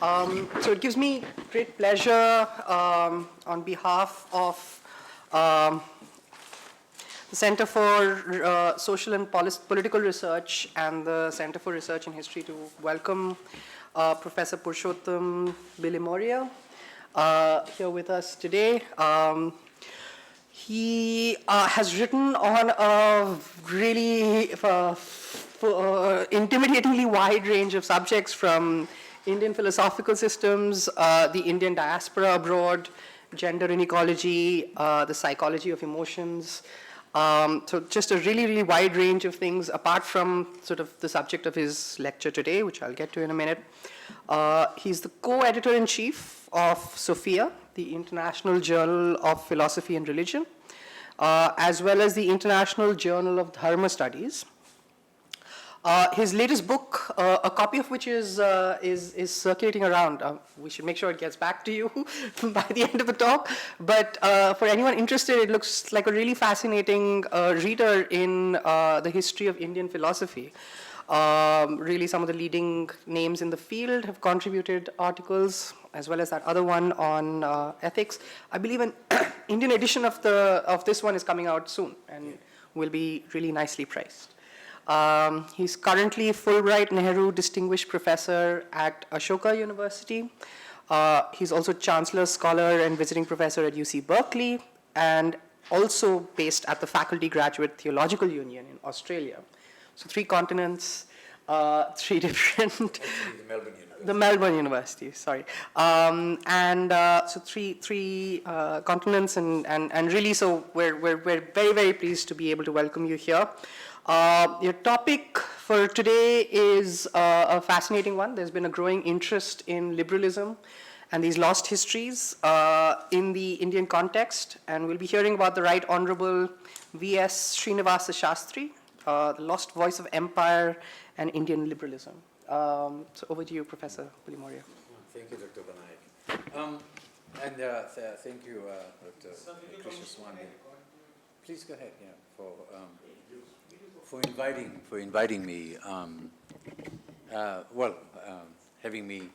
So it gives me great pleasure on behalf of um, the Center for Social and Political Research and the Center for Research in History to welcome Professor Purushottam Bilimoria here with us today. He has written on a really intimidatingly wide range of subjects, from Indian philosophical systems, the Indian diaspora abroad, gender inequality, the psychology of emotions. So just a really, really wide range of things, apart from sort of the subject of his lecture today, which I'll get to in a minute. He's the co-editor-in-chief of SOPHIA, the International Journal of Philosophy and Religion, as well as the International Journal of Dharma Studies. His latest book, a copy of which is circulating around. We should make sure it gets back to you by the end of the talk. But for anyone interested, it looks like a really fascinating reader in the history of Indian philosophy. Really, some of the leading names in the field have contributed articles, as well as that other one on ethics. I believe an Indian edition of this one is coming out soon and will be really nicely priced. He's currently Fulbright Nehru Distinguished Professor at Ashoka University. He's also Chancellor, Scholar, and Visiting Professor at UC Berkeley, and also based at the Faculty Graduate Theological Union in Australia. So 3 continents, 3 different... The Melbourne University, sorry. So three continents, and really, so we're very, very pleased to be able to welcome you here. Your topic for today is a fascinating one. There's been a growing interest in liberalism and these lost histories in the Indian context, and we'll be hearing about the Right Honorable V.S. Srinivasa Sastri, the lost voice of empire and Indian liberalism. So over to you, Professor Bilimoria. Thank you, Dr. Banayak. Thank you, Dr. Krishna Swami. Please go ahead, for inviting me. Having me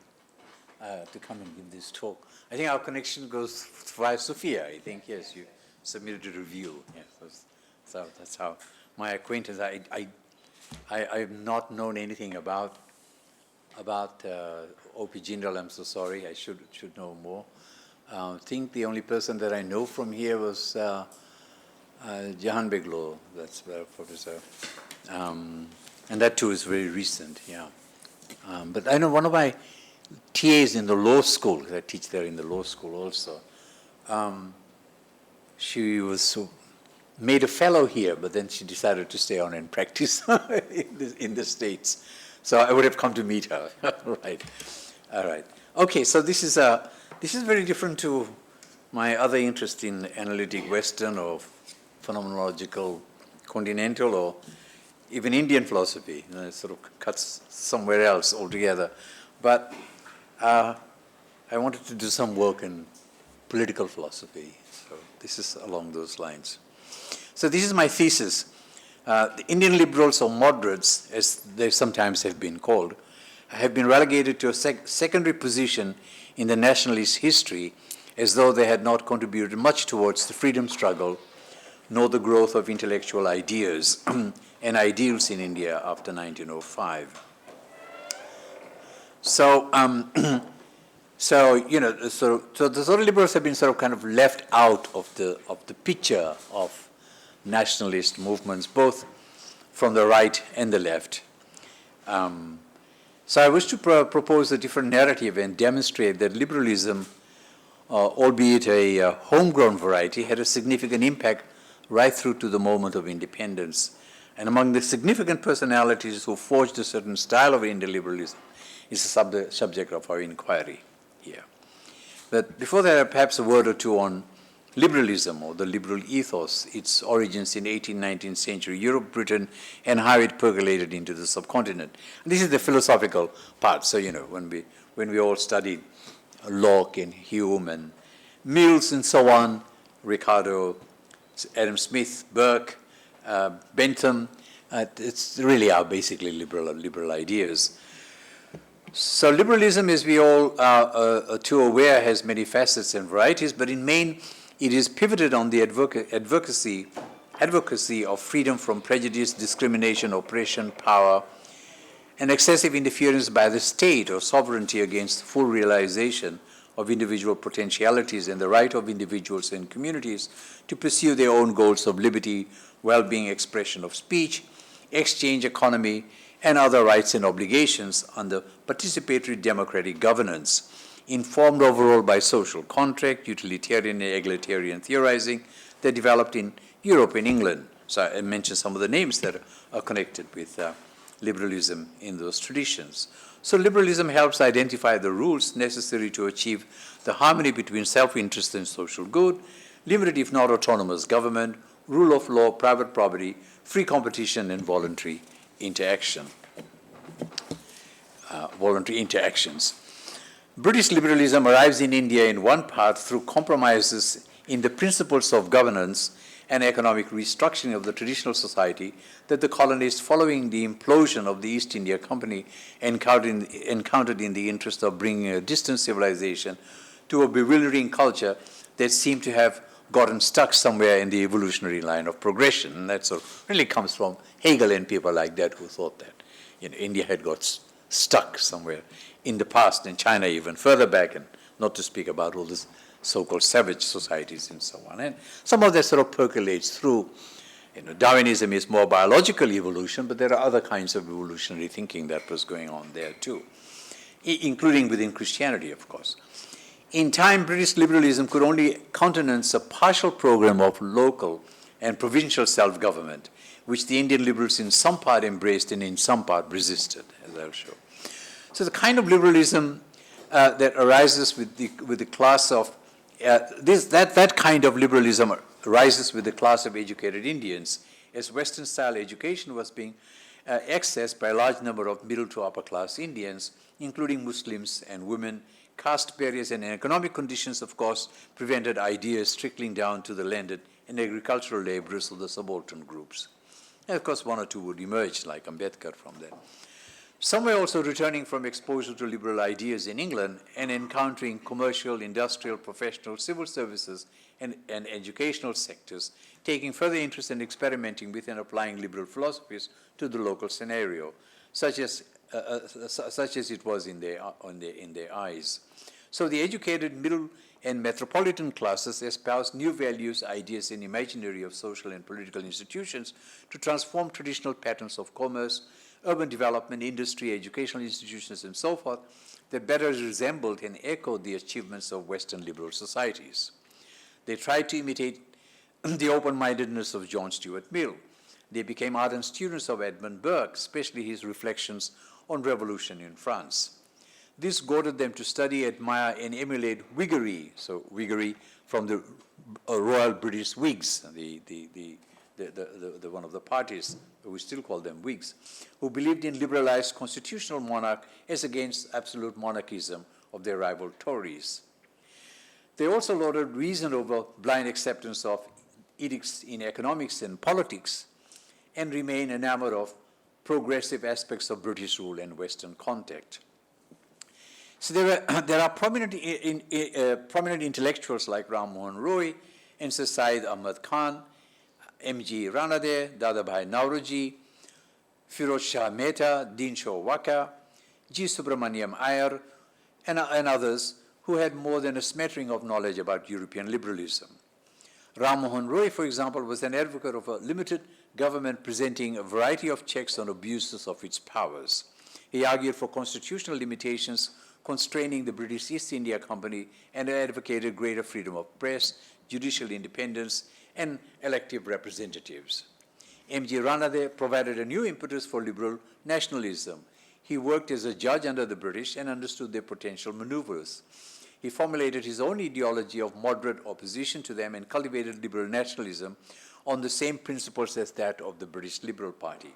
to come and give this talk. I think our connection goes via Sophia. I think, yes, you submitted a review. Yes, so that's how my acquaintance. I've not known anything about O.P. Jindal. I'm so sorry. I should know more. I think the only person that I know from here was Jahan Beglo. That's professor, and that too is very recent. Yeah, but I know one of my TAs in the law school, because I teach there in the law school also. She was made a fellow here, but then she decided to stay on and practice in the States. So I would have come to meet her. Right. All right. Okay. So this is very different to my other interest in analytic Western or phenomenological continental or even Indian philosophy. It sort of cuts somewhere else altogether. But I wanted to do some work in political philosophy. So this is along those lines. So this is my thesis. The Indian liberals or moderates, as they sometimes have been called, have been relegated to a secondary position in the nationalist history, as though they had not contributed much towards the freedom struggle, nor the growth of intellectual ideas and ideals in India after 1905. So the sort of liberals have been sort of kind of left out of the picture of nationalist movements, both from the right and the left. So I wish to propose a different narrative and demonstrate that liberalism, albeit a homegrown variety, had a significant impact right through to the moment of independence. And among the significant personalities who forged a certain style of Indian liberalism is the subject of our inquiry here. But before that, perhaps a word or two on liberalism or the liberal ethos, its origins in 18th, 19th century Europe, Britain, and how it percolated into the subcontinent. And this is the philosophical part. So, when we all studied Locke and Hume and Mills and so on, Ricardo, Adam Smith, Burke, Bentham, it's really are basically liberal ideas. So liberalism, as we all are too aware, has many facets and varieties, but in main, it is pivoted on the advocacy of freedom from prejudice, discrimination, oppression, power, and excessive interference by the state or sovereignty against full realization of individual potentialities and the right of individuals and communities to pursue their own goals of liberty, well-being, expression of speech, exchange economy, and other rights and obligations under participatory democratic governance, informed overall by social contract, utilitarian and egalitarian theorizing that developed in Europe and England. So I mentioned some of the names that are connected with liberalism in those traditions. So liberalism helps identify the rules necessary to achieve the harmony between self-interest and social good, limited if not autonomous government, rule of law, private property, free competition, and voluntary interaction. Voluntary interactions. British liberalism arrives in India in one part through compromises in the principles of governance and economic restructuring of the traditional society that the colonists, following the implosion of the East India Company, encountered in the interest of bringing a distant civilization to a bewildering culture that seemed to have gotten stuck somewhere in the evolutionary line of progression. And that sort of really comes from Hegel and people like that who thought that India had got stuck somewhere in the past, and China even further back, and not to speak about all this so-called savage societies and so on. And some of that sort of percolates through. Darwinism is more biological evolution, but there are other kinds of evolutionary thinking that was going on there too, including within Christianity, of course. In time, British liberalism could only countenance a partial program of local and provincial self-government, which the Indian liberals in some part embraced and in some part resisted, as I'll show. So the kind of liberalism that arises with the class of that kind of liberalism arises with the class of educated Indians, as Western-style education was being accessed by a large number of middle to upper class Indians, including Muslims and women. Caste barriers and economic conditions, of course, prevented ideas trickling down to the landed and agricultural laborers of the subaltern groups. And of course, one or two would emerge, like Ambedkar, from that. Some were also returning from exposure to liberal ideas in England and encountering commercial, industrial, professional, civil services, and educational sectors, taking further interest in experimenting with and applying liberal philosophies to the local scenario, such as it was in their eyes. So the educated middle and metropolitan classes espoused new values, ideas, and imaginary of social and political institutions to transform traditional patterns of commerce, urban development, industry, educational institutions, and so forth, that better resembled and echoed the achievements of Western liberal societies. They tried to imitate the open-mindedness of John Stuart Mill. They became ardent students of Edmund Burke, especially his reflections on revolution in France. This goaded them to study, admire, and emulate Whiggery, so Whiggery from the Royal British Whigs, the one of the parties, we still call them Whigs, who believed in liberalized constitutional monarch as against absolute monarchism of their rival Tories. They also lauded reason over blind acceptance of edicts in economics and politics, and remain enamored of progressive aspects of British rule and Western contact. So there are prominent intellectuals like Ram Mohan Roy and Sir Syed Ahmad Khan, M.G. Ranade, Dadabhai Nauroji, Firoz Shah Mehta, Dinshaw Waka, G. Subramaniam Iyer, and others who had more than a smattering of knowledge about European liberalism. Ram Mohan Roy, for example, was an advocate of a limited government presenting a variety of checks on abuses of its powers. He argued for constitutional limitations constraining the British East India Company and advocated greater freedom of press, judicial independence, and elective representatives. M.G. Ranade provided a new impetus for liberal nationalism. He worked as a judge under the British and understood their potential maneuvers. He formulated his own ideology of moderate opposition to them and cultivated liberal nationalism on the same principles as that of the British Liberal Party.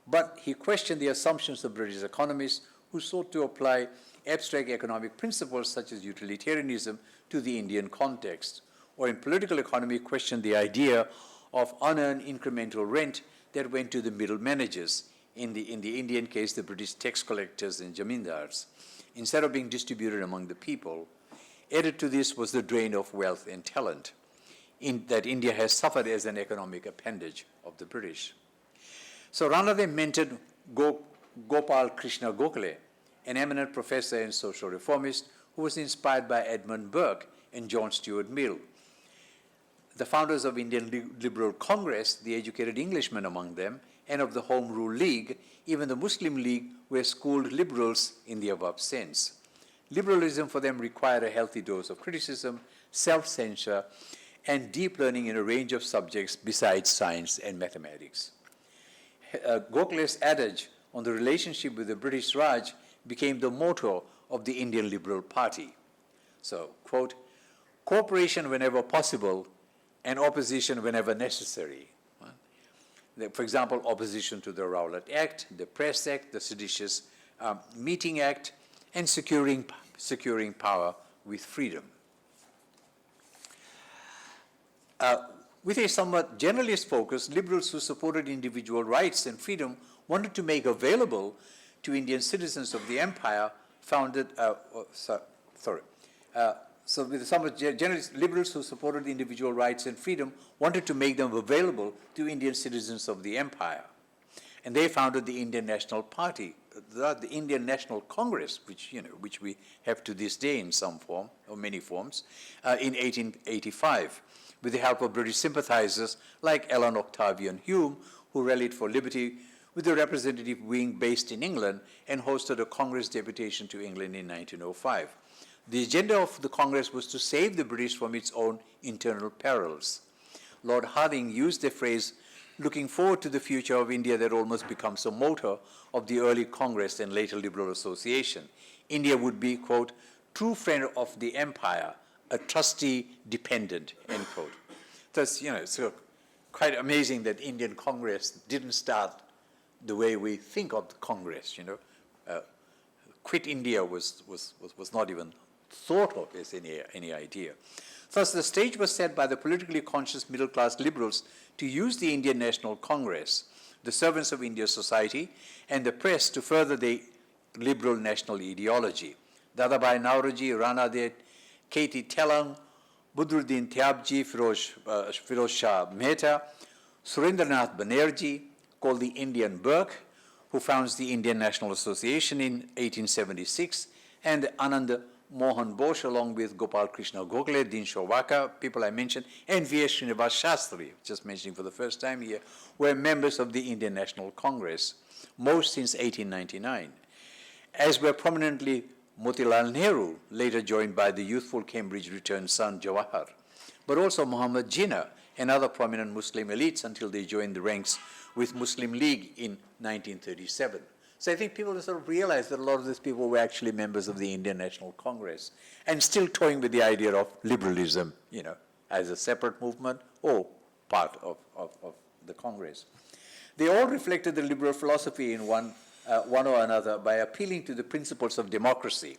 But he questioned the assumptions of British economists who sought to apply abstract economic principles such as utilitarianism to the Indian context, or in political economy questioned the idea of unearned incremental rent that went to the middle managers, in the Indian case, the British tax collectors and jamindars, instead of being distributed among the people, added to this was the drain of wealth and talent that India has suffered as an economic appendage of the British. So Ranade mentored Gopal Krishna Gokhale, an eminent professor and social reformist who was inspired by Edmund Burke and John Stuart Mill, the founders of Indian Liberal Congress, the educated Englishmen among them, and of the Home Rule League. Even the Muslim League were schooled liberals in the above sense. Liberalism for them required a healthy dose of criticism, self-censure, and deep learning in a range of subjects besides science and mathematics. Gokhale's adage on the relationship with the British Raj became the motto of the Indian Liberal Party. So, quote, cooperation whenever possible and opposition whenever necessary. For example, opposition to the Rowlatt Act, the Press Act, the Seditious Meeting Act, and securing power with freedom. With a somewhat generalist focus, liberals who supported individual rights and freedom wanted to make available to Indian citizens of the empire so with somewhat generalist liberals who supported individual rights and freedom wanted to make them available to Indian citizens of the empire. And they founded the Indian National Party, the Indian National Congress, which we have to this day in some form, or many forms, in 1885, with the help of British sympathizers like Ellen Octavian Hume, who rallied for liberty with the representative wing based in England and hosted a Congress deputation to England in 1905. The agenda of the Congress was to save the British from its own internal perils. Lord Hardinge used the phrase, looking forward to the future of India, that almost becomes a motto of the early Congress and later Liberal Association. India would be, quote, true friend of the empire, a trusty dependent, end quote. Thus, it's quite amazing that Indian Congress didn't start the way we think of the Congress, Quit India was not even thought of as any idea. Thus, the stage was set by the politically conscious middle-class liberals to use the Indian National Congress, the servants of India's society, and the press to further the liberal national ideology. Dadabhai Naoroji, Rana De, K.T. Telang, Budruddin Tyabji, Firoz Shah Mehta, Surendranath Banerjee, called the Indian Burke, who founds the Indian National Association in 1876, and Anand Mohan Bose, along with Gopal Krishna Gokhale, Din Shovaka, people I mentioned, and V.S. Srinivasa Sastri, just mentioning for the first time here, were members of the Indian National Congress, most since 1899, as were prominently Motilal Nehru, later joined by the youthful Cambridge returned son Jawahar, but also Muhammad Jinnah and other prominent Muslim elites until they joined the ranks with Muslim League in 1937. So I think people sort of realize that a lot of these people were actually members of the Indian National Congress and still toying with the idea of liberalism, as a separate movement or part of the Congress. They all reflected the liberal philosophy in one or another by appealing to the principles of democracy.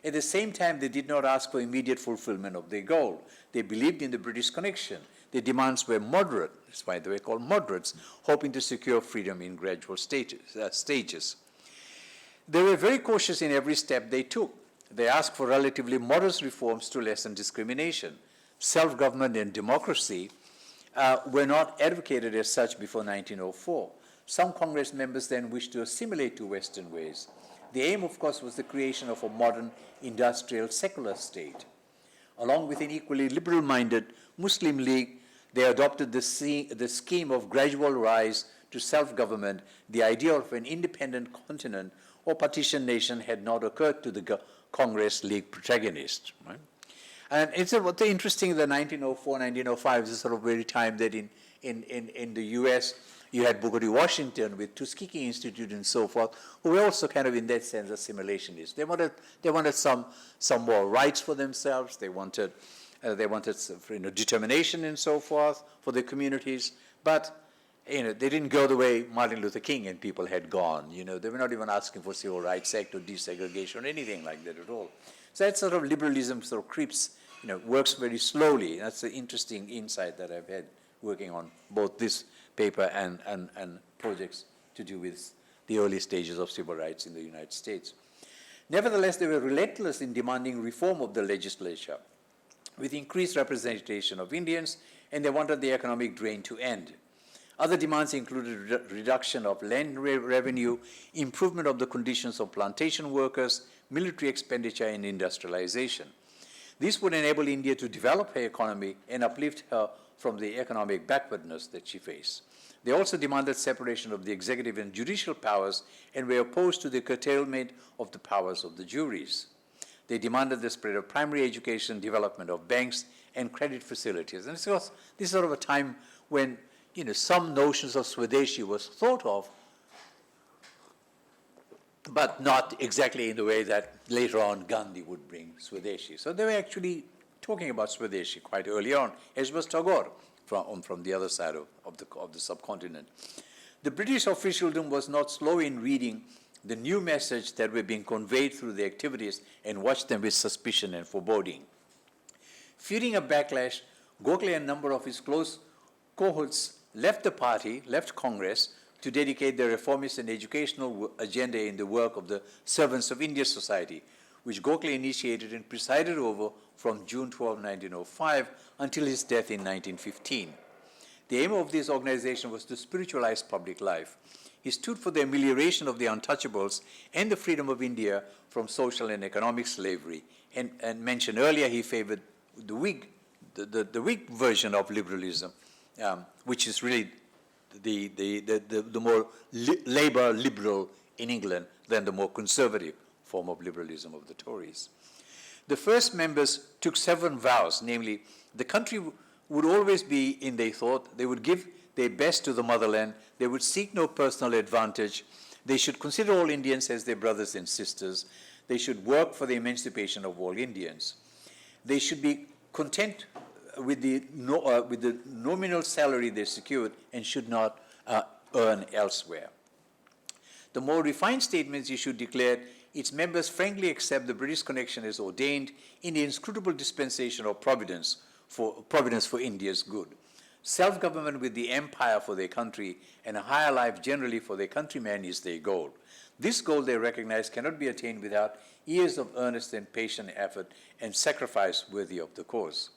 At the same time, they did not ask for immediate fulfillment of their goal. They believed in the British connection. Their demands were moderate, that's why they were called moderates, hoping to secure freedom in gradual stages. They were very cautious in every step they took. They asked for relatively modest reforms to lessen discrimination. Self-government and democracy were not advocated as such before 1904. Some Congress members then wished to assimilate to Western ways. The aim, of course, was the creation of a modern industrial secular state. Along with an equally liberal-minded Muslim League, they adopted the scheme of gradual rise to self-government. The idea of an independent continent or partition nation had not occurred to the Congress League protagonists. Right? And it's what's interesting, the 1904, 1905 is the sort of very time that in the US, you had Booker T. Washington with Tuskegee Institute and so forth, who were also kind of in that sense assimilationists. They wanted some more rights for themselves. They wanted determination and so forth for their communities. But they didn't go the way Martin Luther King and people had gone. They were not even asking for Civil Rights Act or desegregation or anything like that at all. So that sort of liberalism sort of creeps, works very slowly. That's the interesting insight that I've had working on both this paper and projects to do with the early stages of civil rights in the United States. Nevertheless, they were relentless in demanding reform of the legislature with increased representation of Indians, and they wanted the economic drain to end. Other demands included reduction of land revenue, improvement of the conditions of plantation workers, military expenditure, and industrialization. This would enable India to develop her economy and uplift her from the economic backwardness that she faced. They also demanded separation of the executive and judicial powers and were opposed to the curtailment of the powers of the juries. They demanded the spread of primary education, development of banks and credit facilities. And this is sort of a time when some notions of Swadeshi was thought of, but not exactly in the way that later on Gandhi would bring Swadeshi. So they were actually talking about Swadeshi quite early on, as was Tagore from the other side of the subcontinent. The British officialdom was not slow in reading the new message that were being conveyed through the activities and watched them with suspicion and foreboding. Fearing a backlash, Gokhale and a number of his close cohorts left the party, left Congress, to dedicate their reformist and educational agenda in the work of the Servants of India Society, which Gokhale initiated and presided over from June 12, 1905 until his death in 1915. The aim of this organization was to spiritualize public life. He stood for the amelioration of the untouchables and the freedom of India from social and economic slavery. And mentioned earlier, he favored the Whig version of liberalism, which is really the more labor liberal in England than the more conservative form of liberalism of the Tories. The first members took 7 vows, namely, the country would always be in their thought, they would give their best to the motherland, they would seek no personal advantage, they should consider all Indians as their brothers and sisters, they should work for the emancipation of all Indians. They should be content with the nominal salary they secured and should not earn elsewhere. The more refined statements issued declared its members frankly accept the British connection as ordained in the inscrutable dispensation of providence for India's good. Self-government with the empire for their country and a higher life generally for their countrymen is their goal. This goal, they recognize, cannot be attained without years of earnest and patient effort and sacrifice worthy of the cause.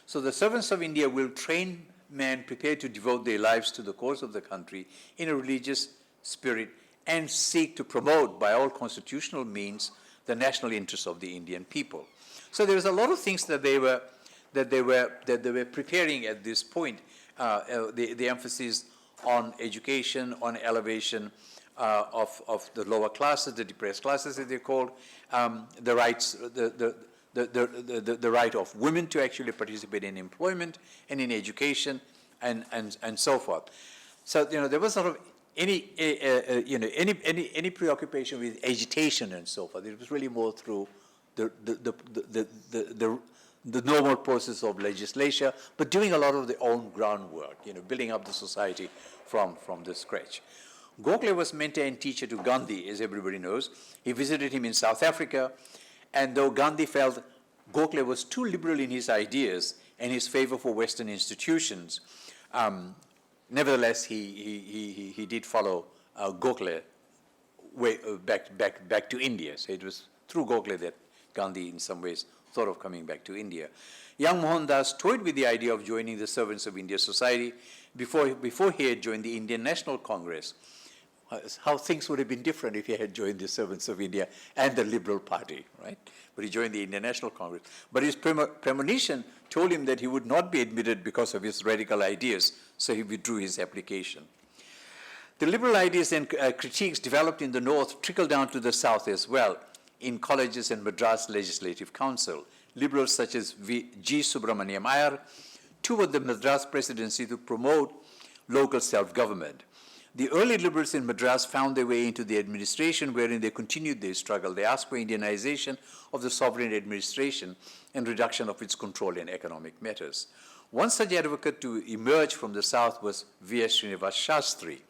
So the servants of India will train men prepared to devote their lives to the cause of the country in a religious spirit and seek to promote by all constitutional means the national interests of the Indian people. So there was a lot of things that they were preparing at this point. The emphasis on education, on elevation of the lower classes, the depressed classes as they're called, the rights, the right of women to actually participate in employment and in education and so forth. So there was sort of any preoccupation with agitation and so forth. It was really more through the normal process of legislature, but doing a lot of their own groundwork, building up the society from the scratch. Gokhale was mentor and teacher to Gandhi, as everybody knows. He visited him in South Africa, and though Gandhi felt Gokhale was too liberal in his ideas and his favor for Western institutions, nevertheless, he did follow Gokhale back to India. So it was through Gokhale that Gandhi, in some ways, thought of coming back to India. Young Mohandas toyed with the idea of joining the Servants of India Society before he had joined the Indian National Congress. How things would have been different if he had joined the Servants of India and the Liberal Party, right? But he joined the Indian National Congress. But his premonition told him that he would not be admitted because of his radical ideas, so he withdrew his application. The liberal ideas and critiques developed in the North trickled down to the South as well, in colleges and Madras Legislative Council. Liberals such as G. Subramaniam Iyer toured the Madras presidency to promote local self-government. The early liberals in Madras found their way into the administration, wherein they continued their struggle. They asked for Indianization of the sovereign administration and reduction of its control in economic matters. One such advocate to emerge from the South was V.S. Srinivasa Sastri.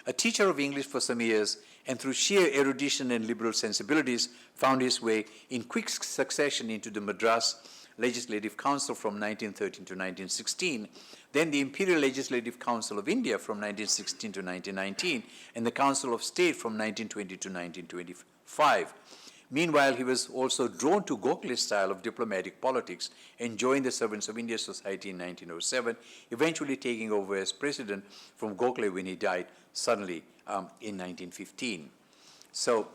A teacher of English for some years and through sheer erudition and liberal sensibilities, found his way in quick succession into the Madras Legislative Council from 1913 to 1916, then the Imperial Legislative Council of India from 1916 to 1919, and the Council of State from 1920 to 1925. Meanwhile, he was also drawn to Gokhale's style of diplomatic politics and joined the Servants of India Society in 1907, eventually taking over as president from Gokhale when he died suddenly in 1915. So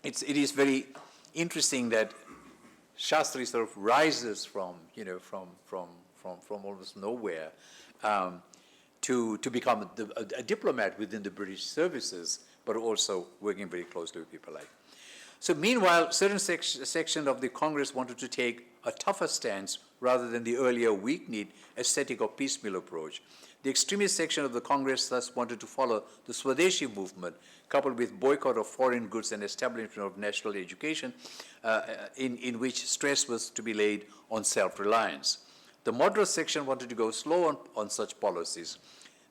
it is very interesting that Sastri sort of rises from almost nowhere to become a diplomat within the British services, but also working very closely with people like. So meanwhile, certain sections of the Congress wanted to take a tougher stance rather than the earlier weak-kneed, ascetic or piecemeal approach. The extremist section of the Congress thus wanted to follow the Swadeshi movement, coupled with boycott of foreign goods and establishment of national education, in which stress was to be laid on self-reliance. The moderate section wanted to go slow on such policies.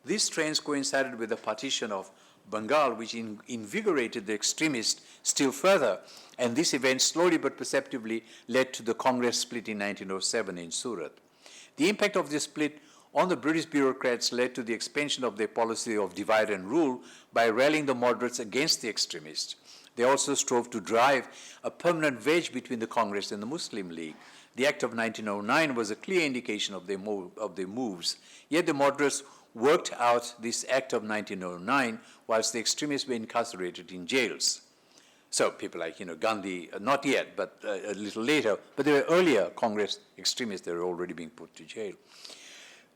These trends coincided with the partition of Bengal, which invigorated the extremists still further, and this event slowly but perceptibly led to the Congress split in 1907 in Surat. The impact of this split on the British bureaucrats led to the expansion of their policy of divide and rule by rallying the moderates against the extremists. They also strove to drive a permanent wedge between the Congress and the Muslim League. The Act of 1909 was a clear indication of their moves, yet the moderates worked out this Act of 1909 whilst the extremists were incarcerated in jails. So people like, Gandhi, not yet, but a little later, but there were earlier Congress extremists that were already being put to jail.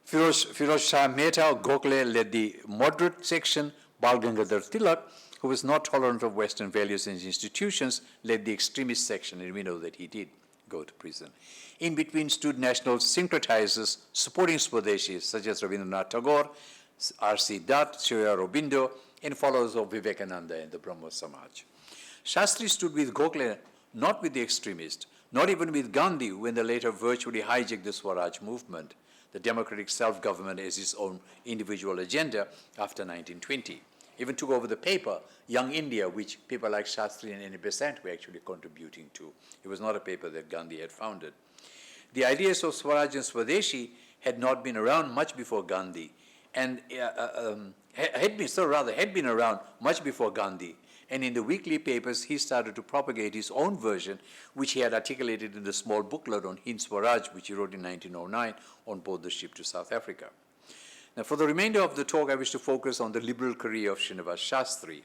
Firoz Shah Mehta of Gokhale led the moderate section. Bal Gangadhar Tilak, who was not tolerant of Western values and institutions, led the extremist section, and we know that he did go to prison. In between stood national syncretizers supporting Swadeshis, such as Rabindranath Tagore, R.C. Dutt, Sri Aurobindo, and followers of Vivekananda and the Brahmo Samaj. Sastri stood with Gokhale, not with the extremists, not even with Gandhi, when the latter virtually hijacked the Swaraj movement, the democratic self-government as his own individual agenda after 1920. Even took over the paper, Young India, which people like Sastri and Annie Besant were actually contributing to. It was not a paper that Gandhi had founded. The ideas of Swaraj and Swadeshi had not been around much before Gandhi, and had been around much before Gandhi. And in the weekly papers, he started to propagate his own version, which he had articulated in the small booklet on Hind Swaraj, which he wrote in 1909 on board the ship to South Africa. Now, for the remainder of the talk, I wish to focus on the liberal career of Srinivasa Sastri.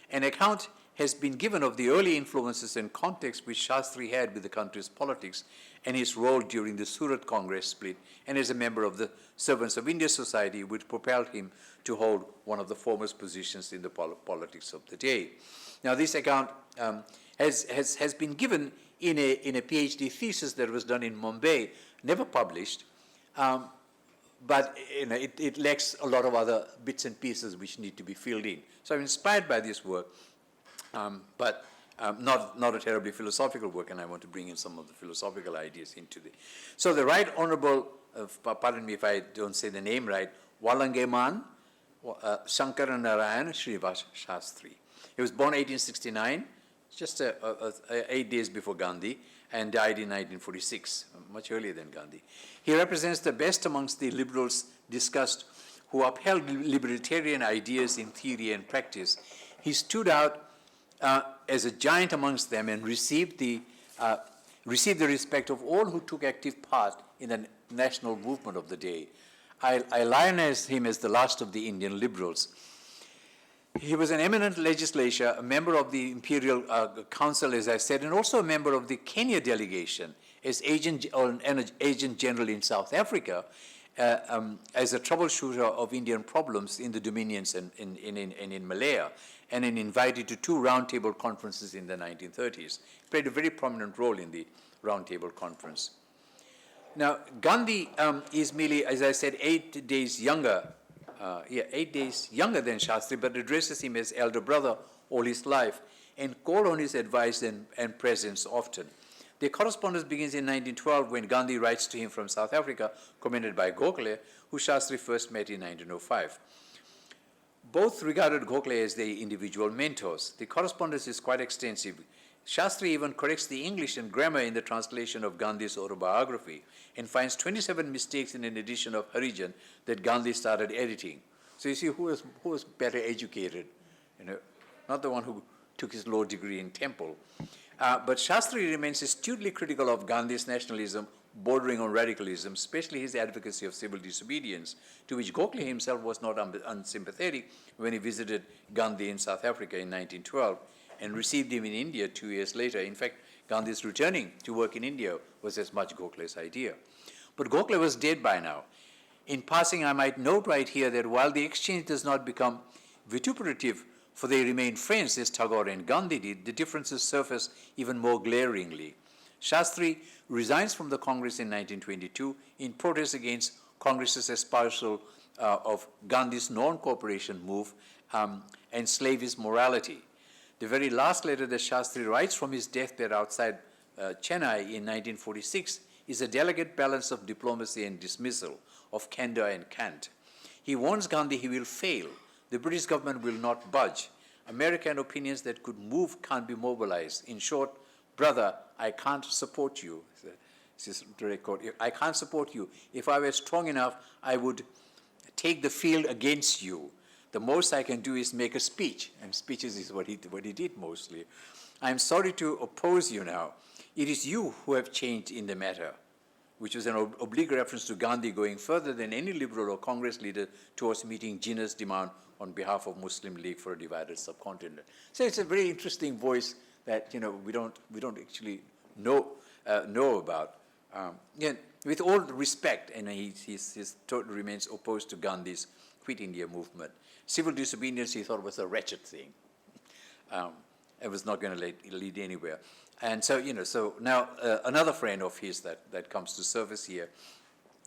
An account has been given of the early influences and context which Sastri had with the country's politics and his role during the Surat Congress split and as a member of the Servants of India Society, which propelled him to hold one of the foremost positions in the politics of the day. Now, this account has been given in a PhD thesis that was done in Mumbai, never published, but it lacks a lot of other bits and pieces which need to be filled in. So I'm inspired by this work, but not a terribly philosophical work, and I want to bring in some of the philosophical ideas into the. So the Right Honorable, pardon me if I don't say the name right, Walangeman Shankara Narayan Srinivasa Sastri. He was born 1869, just 8 days before Gandhi, and died in 1946, much earlier than Gandhi. He represents the best amongst the liberals discussed who upheld libertarian ideas in theory and practice. He stood out as a giant amongst them and received the respect of all who took active part in the national movement of the day. I lionize him as the last of the Indian liberals. He was an eminent legislator, a member of the Imperial Council, as I said, and also a member of the Kenya delegation as agent general in South Africa, as a troubleshooter of Indian problems in the Dominions and in Malaya, and invited to 2 roundtable conferences in the 1930s. He played a very prominent role in the roundtable conference. Now, Gandhi is merely, as I said, 8 days younger 8 days younger than Sastri, but addresses him as elder brother all his life and called on his advice and presence often. Their correspondence begins in 1912 when Gandhi writes to him from South Africa, commended by Gokhale, who Sastri first met in 1905. Both regarded Gokhale as their individual mentors. The correspondence is quite extensive. Shastri even corrects the English and grammar in the translation of Gandhi's autobiography and finds 27 mistakes in an edition of Harijan that Gandhi started editing. So you see who was better educated, not the one who took his law degree in Temple. But Shastri remains astutely critical of Gandhi's nationalism, bordering on radicalism, especially his advocacy of civil disobedience, to which Gokhale himself was not unsympathetic when he visited Gandhi in South Africa in 1912 and received him in India 2 years later. In fact, Gandhi's returning to work in India was as much Gokhale's idea. But Gokhale was dead by now. In passing, I might note right here that while the exchange does not become vituperative, for they remain friends as Tagore and Gandhi did, the differences surface even more glaringly. Shastri resigns from the Congress in 1922 in protest against Congress's espousal of Gandhi's non-cooperation move and slavist morality. The very last letter that Shastri writes from his deathbed outside Chennai in 1946 is a delicate balance of diplomacy and dismissal, of candor and cant. He warns Gandhi he will fail. The British government will not budge. American opinions that could move can't be mobilized. In short, brother, I can't support you. This is direct quote. I can't support you. If I were strong enough, I would take the field against you. The most I can do is make a speech, and speeches is what he did mostly. I am sorry to oppose you now. It is you who have changed in the matter, which was an oblique reference to Gandhi going further than any liberal or Congress leader towards meeting Jinnah's demand on behalf of Muslim League for a divided subcontinent. So it's a very interesting voice that we don't actually know about. With all respect, and he totally remains opposed to Gandhi's Quit India movement. Civil disobedience he thought was a wretched thing. It was not going to lead anywhere. And so, so now another friend of his that comes to surface here,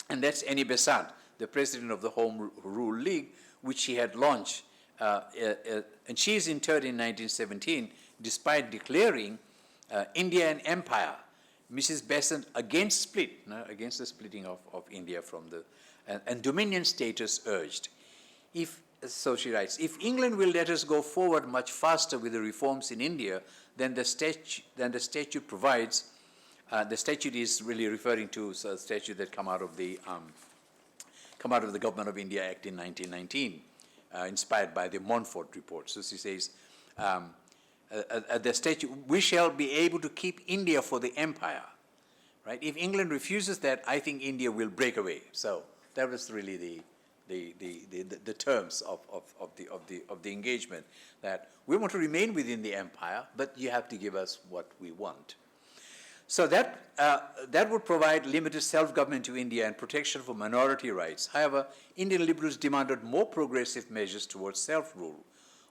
and that's Annie Besant, the president of the Home Rule League, which she had launched. And she is interred in 1917, despite declaring India an empire. Mrs. Besant against the splitting of India from and dominion status urged. So she writes, if England will let us go forward much faster with the reforms in India than the statute provides, the statute is really referring to a statute that come out of the Government of India Act in 1919, inspired by the Montfort report. So she says, the statute, we shall be able to keep India for the empire, right? If England refuses that, I think India will break away. So that was really the terms of the engagement, that we want to remain within the empire, but you have to give us what we want. So that would provide limited self-government to India and protection for minority rights. However, Indian liberals demanded more progressive measures towards self-rule,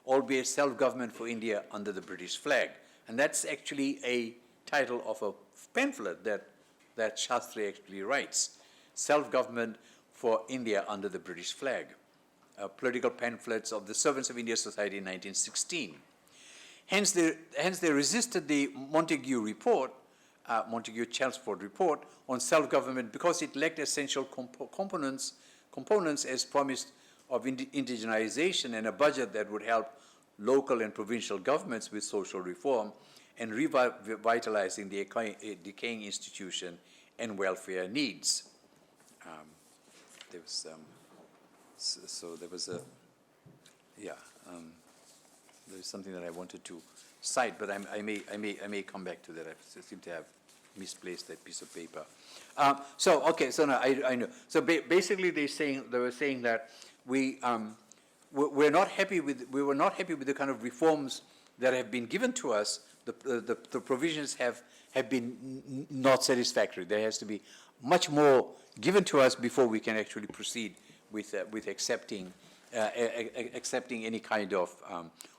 albeit self-government for India under the British flag. And that's actually a title of a pamphlet that Shastri actually writes, Self-Government for India under the British flag, political pamphlets of the Servants of India Society in 1916. Hence they resisted the Montague-Chelmsford report on self-government because it lacked essential components as promised of indigenization and a budget that would help local and provincial governments with social reform and revitalizing the decaying institution and welfare needs. There was something that I wanted to cite, but I may come back to that. I seem to have misplaced that piece of paper. So now I know. So basically, they were saying that we were not happy with the kind of reforms that have been given to us. The provisions have been not satisfactory. There has to be much more given to us before we can actually proceed with accepting any kind of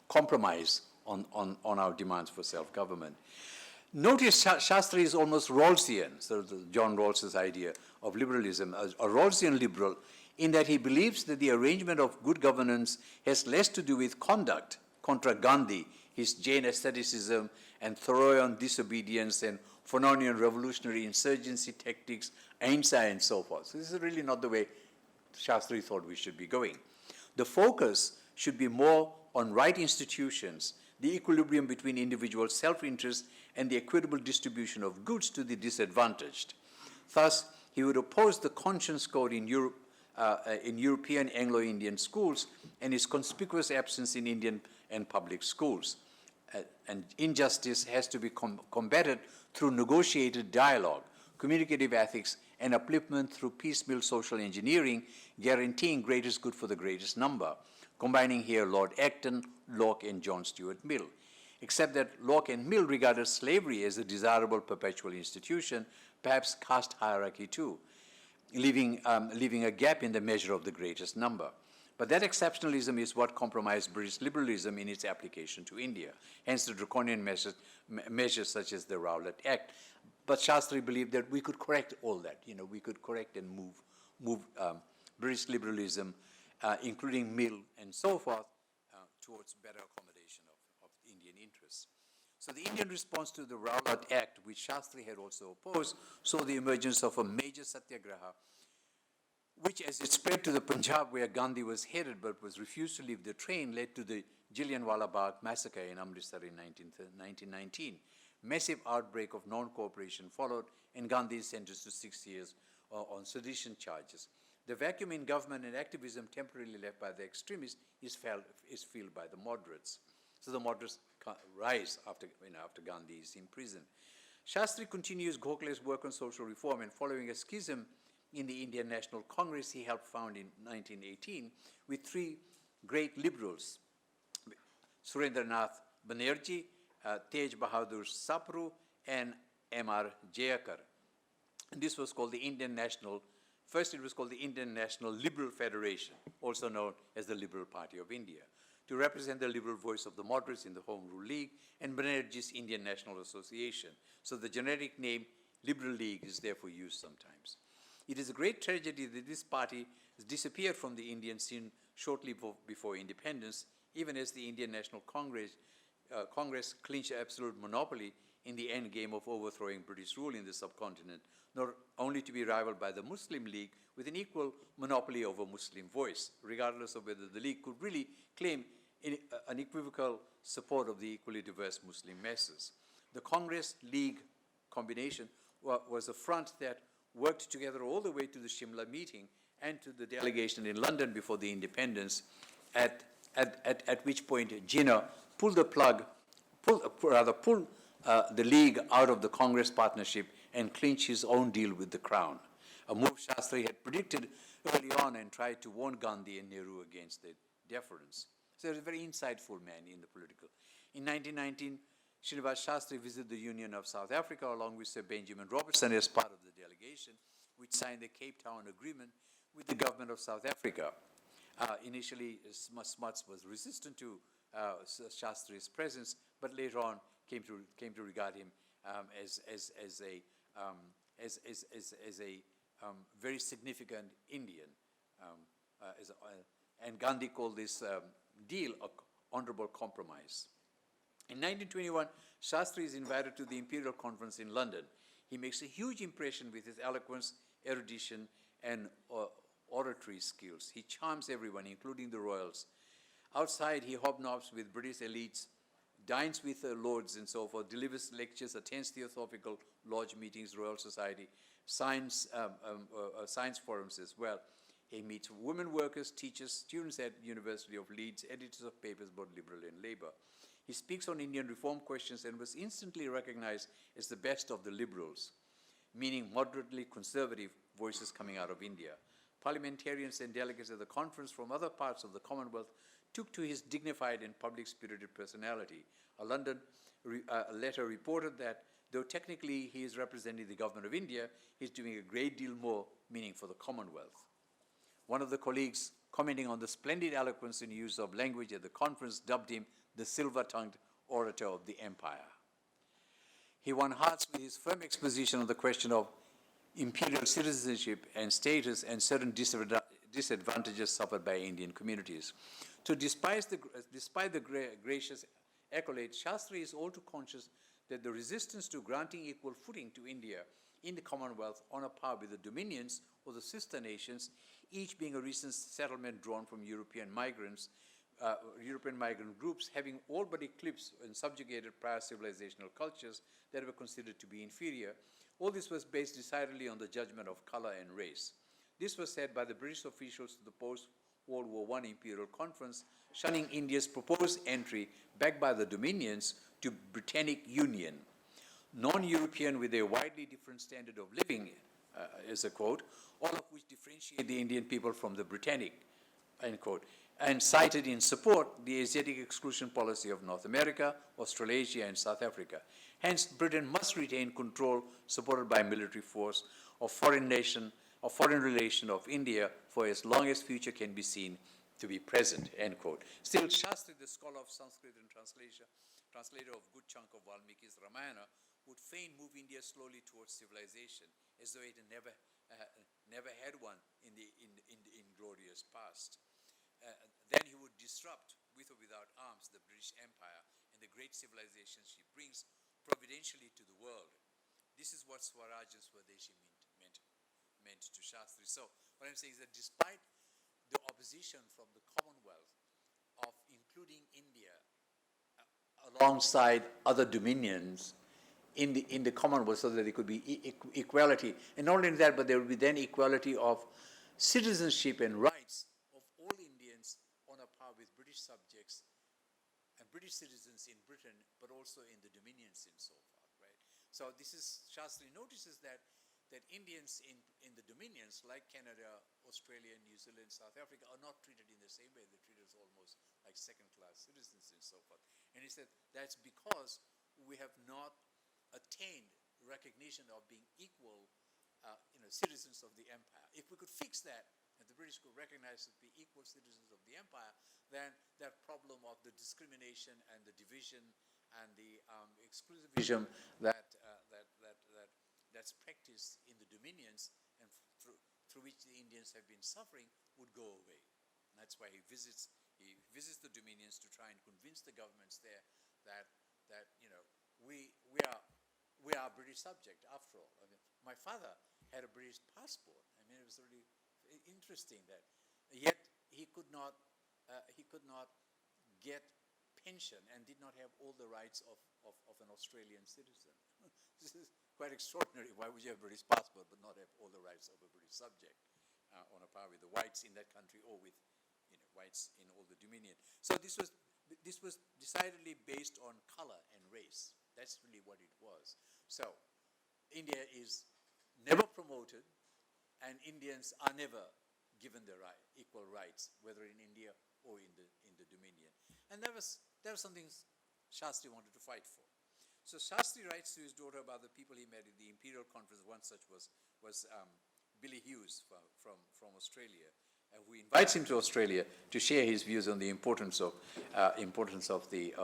compromise on our demands for self-government. Notice Shastri is almost Rawlsian, so John Rawls's idea of liberalism, a Rawlsian liberal, in that he believes that the arrangement of good governance has less to do with conduct, contra Gandhi, his Jain aestheticism and Thoreauan disobedience and Fanonian revolutionary insurgency tactics, ahimsa and so forth. So this is really not the way Shastri thought we should be going. The focus should be more on right institutions, the equilibrium between individual self-interest and the equitable distribution of goods to the disadvantaged. Thus, he would oppose the conscience code in European Anglo-Indian schools and his conspicuous absence in Indian and public schools. And injustice has to be combated through negotiated dialogue, communicative ethics, and upliftment through piecemeal social engineering, guaranteeing greatest good for the greatest number, combining here Lord Acton, Locke, and John Stuart Mill. Except that Locke and Mill regarded slavery as a desirable perpetual institution, perhaps caste hierarchy too, leaving a gap in the measure of the greatest number. But that exceptionalism is what compromised British liberalism in its application to India, hence the draconian measures such as the Rowlatt Act. But Sastri believed that we could correct all that. We could correct and move British liberalism, including Mill and so forth, towards better accommodation of Indian interests. So the Indian response to the Rowlatt Act, which Sastri had also opposed, saw the emergence of a major satyagraha, which, as it spread to the Punjab where Gandhi was headed but was refused to leave the train, led to the Jallianwala Bagh massacre in Amritsar in 1919. Massive outbreak of non-cooperation followed, and Gandhi is sentenced to 6 years on sedition charges. The vacuum in government and activism temporarily left by the extremists is filled by the moderates. So the moderates rise after Gandhi is imprisoned. Sastri continues Gokhale's work on social reform, and following a schism in the Indian National Congress he helped found in 1918 with three great liberals, Surendranath Banerjee, Tej Bahadur Sapru, and M.R. Jayakar. And this was called the Indian National, first it was called the Indian National Liberal Federation, also known as the Liberal Party of India, to represent the liberal voice of the moderates in the Home Rule League, and Banerjee's Indian National Association. So the generic name Liberal League is therefore used sometimes. It is a great tragedy that this party has disappeared from the Indian scene shortly before independence, even as the Indian National Congress clinched absolute monopoly in the end game of overthrowing British rule in the subcontinent, not only to be rivaled by the Muslim League with an equal monopoly over Muslim voice, regardless of whether the League could really claim unequivocal support of the equally diverse Muslim masses. The Congress-League combination was a front that worked together all the way to the Shimla meeting and to the delegation in London before the independence, at which point Jinnah pulled the League out of the Congress partnership and clinched his own deal with the Crown, a move Sastri had predicted early on and tried to warn Gandhi and Nehru against the deference. So he was a very insightful man in the political. In 1919, Srinivasa Sastri visited the Union of South Africa along with Sir Benjamin Robertson as part of the delegation, which signed the Cape Town Agreement with the government of South Africa. Initially, Smuts was resistant to Shastri's presence, but later on came to regard him as a very significant Indian. And Gandhi called this deal an honorable compromise. In 1921, Sastri is invited to the Imperial Conference in London. He makes a huge impression with his eloquence, erudition, and oratory skills. He charms everyone, including the royals. Outside, he hobnobs with British elites, dines with lords and so forth, delivers lectures, attends Theosophical Lodge meetings, Royal Society, science forums as well. He meets women workers, teachers, students at University of Leeds, editors of papers both liberal and Labour. He speaks on Indian reform questions and was instantly recognized as the best of the liberals, meaning moderately conservative voices coming out of India. Parliamentarians and delegates at the conference from other parts of the Commonwealth took to his dignified and public-spirited personality. A London letter reported that though technically he is representing the government of India, he's doing a great deal more, meaning for the Commonwealth. One of the colleagues, commenting on the splendid eloquence and use of language at the conference, dubbed him the silver-tongued orator of the empire. He won hearts with his firm exposition on the question of imperial citizenship and status and certain disadvantages suffered by Indian communities. So despite the gracious accolade, Sastri is all too conscious that the resistance to granting equal footing to India in the Commonwealth on a par with the dominions or the sister nations, each being a recent settlement drawn from European migrants, European migrant groups having all but eclipsed and subjugated prior civilizational cultures that were considered to be inferior. All this was based decidedly on the judgment of color and race. This was said by the British officials to the post-World War I Imperial Conference, shunning India's proposed entry, backed by the Dominions, to Britannic Union. Non-European with a widely different standard of living, is a quote, all of which differentiate the Indian people from the Britannic, end quote, and cited in support the Asiatic exclusion policy of North America, Australasia, and South Africa. Hence, Britain must retain control, supported by military force, of foreign relation of India for as long as future can be seen to be present, end quote. Still, Sastri, the scholar of Sanskrit and translator of good chunk of Valmiki's Ramayana, would fain move India slowly towards civilization, as though it had never had one in glorious past. Then he would disrupt, with or without arms, the British Empire and the great civilizations she brings providentially to the world. This is what Swaraj and Swadeshi meant to Sastri. So what I'm saying is that despite the opposition from the Commonwealth of including India alongside other dominions in the Commonwealth, so that there could be equality, and not only that, but there would be then equality of citizenship and rights of all Indians on a par with British subjects and British citizens in Britain, but also in the dominions and so forth, right? So this is, Shastri notices that Indians in the dominions, like Canada, Australia, New Zealand, South Africa, are not treated in the same way. They're treated as almost like second-class citizens and so forth. And he said that's because we have not attained recognition of being equal citizens of the empire. If we could fix that, and the British could recognize that be equal citizens of the empire, then that problem of the discrimination and the division and the exclusivism that's practiced in the dominions and through which the Indians have been suffering would go away. And that's why he visits the dominions to try and convince the governments there that we are British subject after all. I mean, my father had a British passport. I mean, it was really interesting that, yet he could not get pension and did not have all the rights of an Australian citizen. This is quite extraordinary. Why would you have a British passport but not have all the rights of a British subject on a par with the whites in that country or with whites in all the dominion? So this was decidedly based on color and race. That's really what it was. So India is never promoted, and Indians are never given the equal rights, whether in India or in the dominion. And that was something Shastri wanted to fight for. So Shastri writes to his daughter about the people he met at the Imperial Conference. One such was Billy Hughes from Australia, who invites him to Australia to share his views on the importance of the importance of the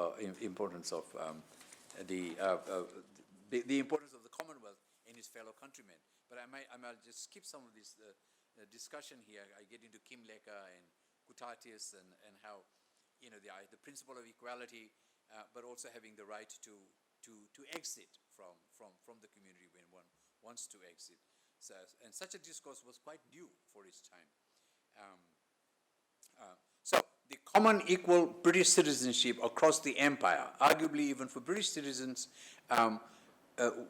Commonwealth in his fellow countrymen. But I might just skip some of this discussion here. I get into Kim Leka and Kutatis and how the principle of equality, but also having the right to exit from the community when one wants to exit. So, and such a discourse was quite new for its time. So the common equal British citizenship across the empire, arguably even for British citizens,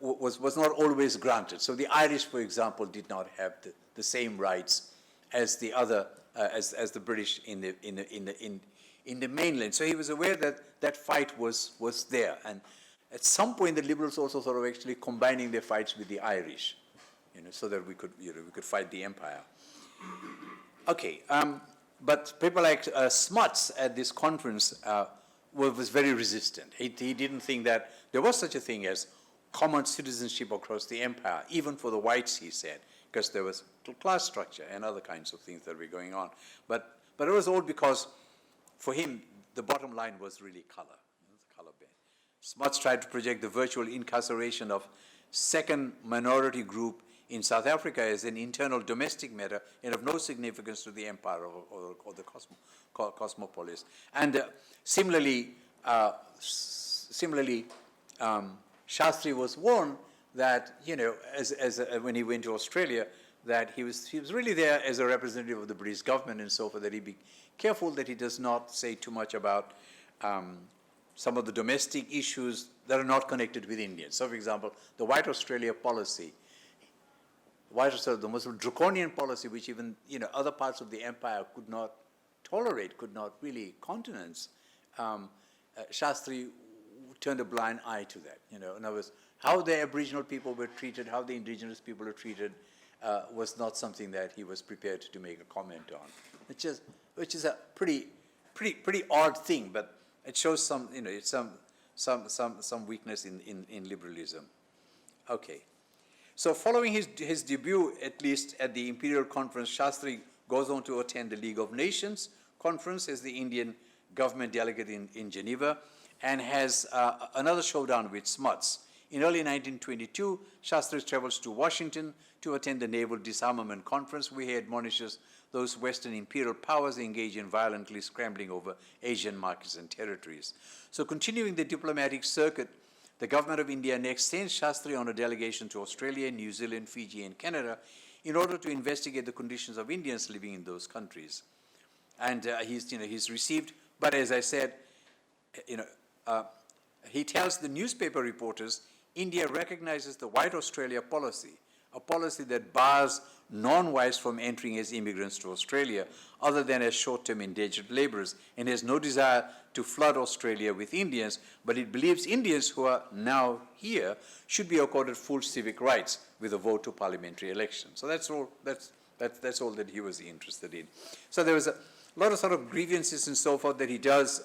was not always granted. So the Irish, for example, did not have the same rights as the other as the British in the mainland. So he was aware that fight was there, and at some point the Liberals also thought of actually combining their fights with the Irish, so that we could fight the empire. Okay, but people like Smuts at this conference was very resistant. He didn't think that there was such a thing as common citizenship across the empire, even for the whites, he said, because there was class structure and other kinds of things that were going on. But it was all because, for him, the bottom line was really color, the color band. Smuts tried to project the virtual incarceration of second minority group in South Africa as an internal domestic matter and of no significance to the empire or the cosmopolis. And similarly, Shastri was warned that, when he went to Australia, that he was really there as a representative of the British government and so forth, that he be careful that he does not say too much about some of the domestic issues that are not connected with Indians. So, for example, the White Australia policy, the most draconian policy, which even other parts of the empire could not tolerate, could not really countenance. Sastri turned a blind eye to that. In other words, how the Aboriginal people were treated, how the indigenous people were treated, was not something that he was prepared to make a comment on, which is a pretty odd thing, but it shows some weakness in liberalism. Okay. So following his debut, at least at the Imperial Conference, Sastri goes on to attend the League of Nations conference as the Indian government delegate in Geneva, and has another showdown with Smuts. In early 1922, Sastri travels to Washington to attend the Naval Disarmament Conference, where he admonishes those Western imperial powers engaged in violently scrambling over Asian markets and territories. So continuing the diplomatic circuit, the government of India next sends Sastri on a delegation to Australia, New Zealand, Fiji, and Canada in order to investigate the conditions of Indians living in those countries. And he's received, but as I said, he tells the newspaper reporters, India recognizes the White Australia policy, a policy that bars non-whites from entering as immigrants to Australia, other than as short-term indentured laborers, and has no desire to flood Australia with Indians, but it believes Indians who are now here should be accorded full civic rights with a vote to parliamentary elections. So that's all that he was interested in. So there was a lot of sort of grievances and so forth that he does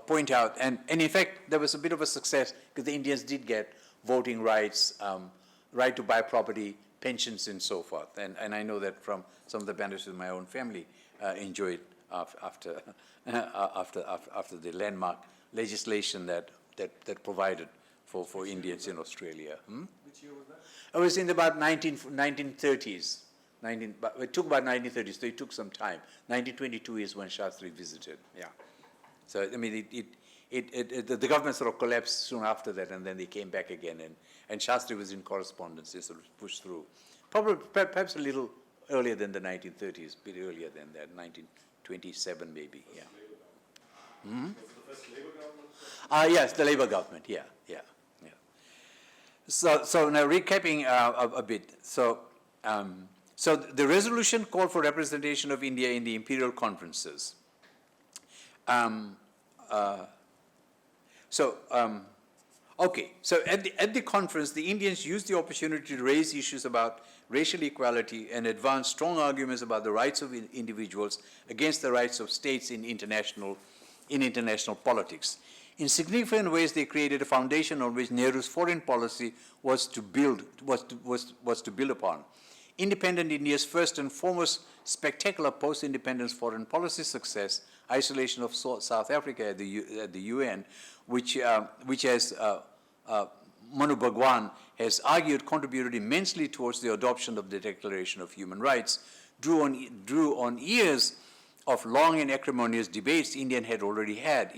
point out, and in fact there was a bit of a success because the Indians did get voting rights, right to buy property, pensions, and so forth. And I know that from some of the benefits my own family enjoyed after the landmark legislation that provided for Indians in Australia. Which year was that? It was in about 1930s. It took about 1930s, so it took some time. 1922 is when Sastri visited. Yeah. So I mean, the government sort of collapsed soon after that, and then they came back again, and Sastri was in correspondence. They sort of pushed through, perhaps a little earlier than the 1930s, a bit earlier than that, 1927 maybe. Yeah. Was it the first Labour government? Yes, the Labour government. Yeah. So now recapping a bit. So the resolution called for representation of India in the imperial conferences. So at the conference, the Indians used the opportunity to raise issues about racial equality and advance strong arguments about the rights of individuals against the rights of states in international politics. In significant ways, they created a foundation on which Nehru's foreign policy was to build upon. Independent India's first and foremost spectacular post-independence foreign policy success, isolation of South Africa at the UN, which as Manu Bhagwan has argued contributed immensely towards the adoption of the Declaration of Human Rights, drew on years of long and acrimonious debates Indians had already had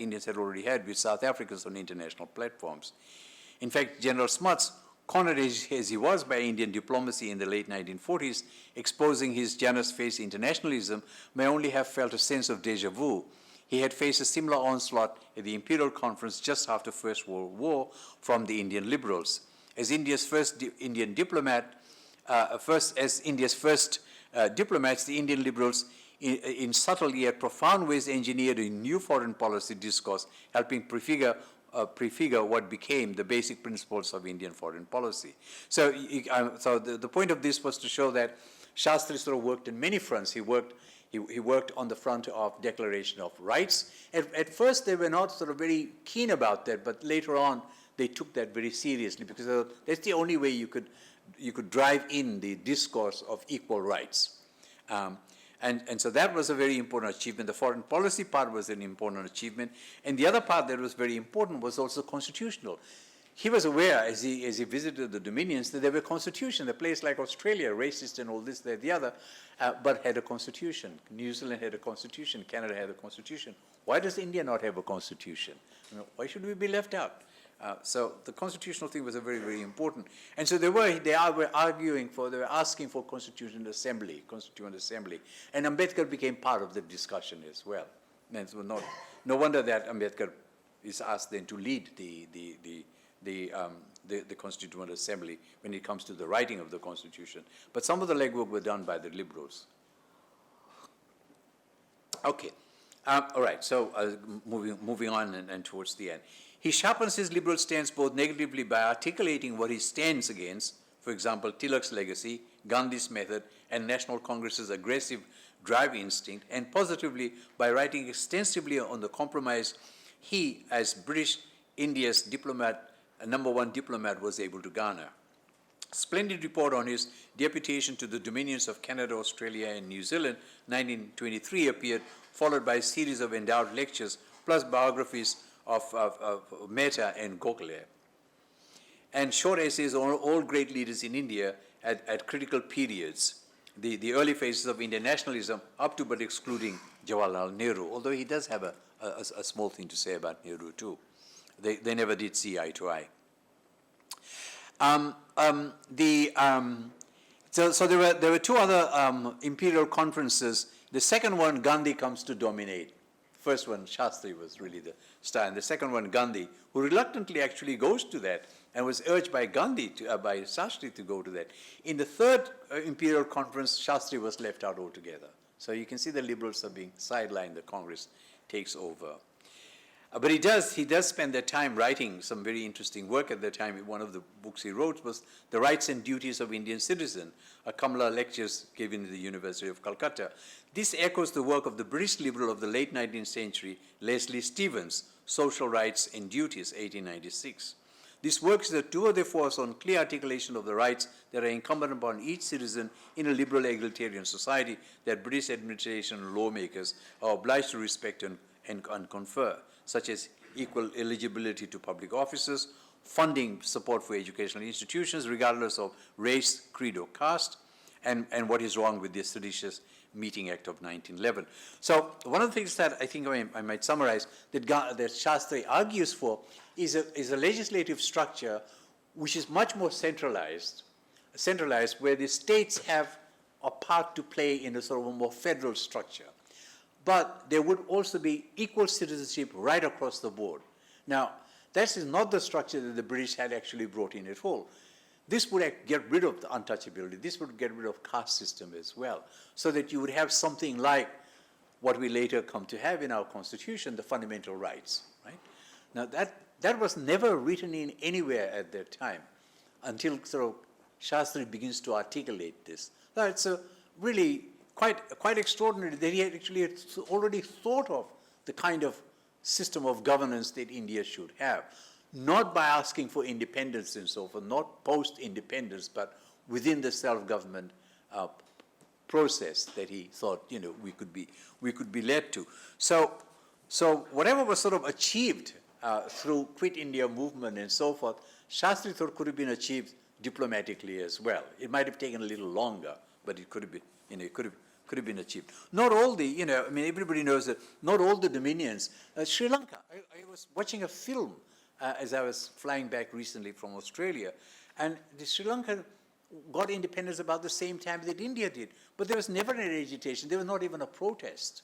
with South Africans on international platforms. In fact, General Smuts, cornered as he was by Indian diplomacy in the late 1940s, exposing his Janus-faced internationalism, may only have felt a sense of déjà vu. He had faced a similar onslaught at the Imperial Conference just after the First World War from the Indian liberals. As India's first diplomats, the Indian liberals in subtle yet profound ways engineered a new foreign policy discourse, helping prefigure what became the basic principles of Indian foreign policy. So the point of this was to show that Sastri sort of worked in many fronts. He worked on the front of Declaration of Rights. At first, they were not sort of very keen about that, but later on, they took that very seriously because that's the only way you could drive in the discourse of equal rights. And so that was a very important achievement. The foreign policy part was an important achievement. And the other part that was very important was also constitutional. He was aware, as he visited the dominions, that there were constitutions. A place like Australia, racist and all this, that, the other, but had a constitution. New Zealand had a constitution. Canada had a constitution. Why does India not have a constitution? Why should we be left out? So the constitutional thing was a very, very important. And so they were asking for constituent assembly. And Ambedkar became part of the discussion as well. And so no wonder that Ambedkar is asked then to lead the Constituent Assembly when it comes to the writing of the Constitution. But some of the legwork were done by the liberals. Okay. All right, so moving on and towards the end. He sharpens his liberal stance both negatively by articulating what he stands against, for example, Tilak's legacy, Gandhi's method, and National Congress's aggressive drive instinct, and positively by writing extensively on the compromise he, as British India's diplomat, number one diplomat, was able to garner. Splendid report on his deputation to the dominions of Canada, Australia, and New Zealand, 1923, appeared, followed by a series of endowed lectures, plus biographies of Mehta and Gokhale, and short essays on all great leaders in India at critical periods, the early phases of Indian nationalism, up to but excluding Jawaharlal Nehru, although he does have a small thing to say about Nehru too. They never did see eye to eye. So there were two other imperial conferences. The second one, Gandhi comes to dominate. First one, Sastri, was really the star, and the second one, Gandhi, who reluctantly actually goes to that and was urged by by Sastri to go to that. In the third imperial conference, Sastri was left out altogether. So you can see the liberals are being sidelined. The Congress takes over. But he does spend that time writing some very interesting work at that time. One of the books he wrote was The Rights and Duties of Indian Citizen, a Kamala lectures given in the University of Calcutta. This echoes the work of the British liberal of the late 19th century, Leslie Stevens, Social Rights and Duties, 1896. This work is a tour de force on clear articulation of the rights that are incumbent upon each citizen in a liberal egalitarian society that British administration and lawmakers are obliged to respect and confer, such as equal eligibility to public offices, funding support for educational institutions regardless of race, creed, or caste, and what is wrong with the seditious Meeting Act of 1911. So one of the things that I think I might summarize that Sastri argues for is a legislative structure which is much more centralized, where the states have a part to play in a sort of a more federal structure. But there would also be equal citizenship right across the board. Now, that is not the structure that the British had actually brought in at all. This would get rid of the untouchability. This would get rid of caste system as well, so that you would have something like what we later come to have in our Constitution, the fundamental rights. Right? Now, that was never written in anywhere at that time until sort of Sastri begins to articulate this. Now, it's a really quite extraordinary that he had actually already thought of the kind of system of governance that India should have. Not by asking for independence and so forth, not post-independence, but within the self-government process that he thought, we could be led to. So whatever was sort of achieved through Quit India movement and so forth, Sastri thought could have been achieved diplomatically as well. It might have taken a little longer, but it could have been, it could have been achieved. Not all the, everybody knows that not all the dominions. Sri Lanka, I was watching a film as I was flying back recently from Australia, and Sri Lanka got independence about the same time that India did. But there was never an agitation. There was not even a protest.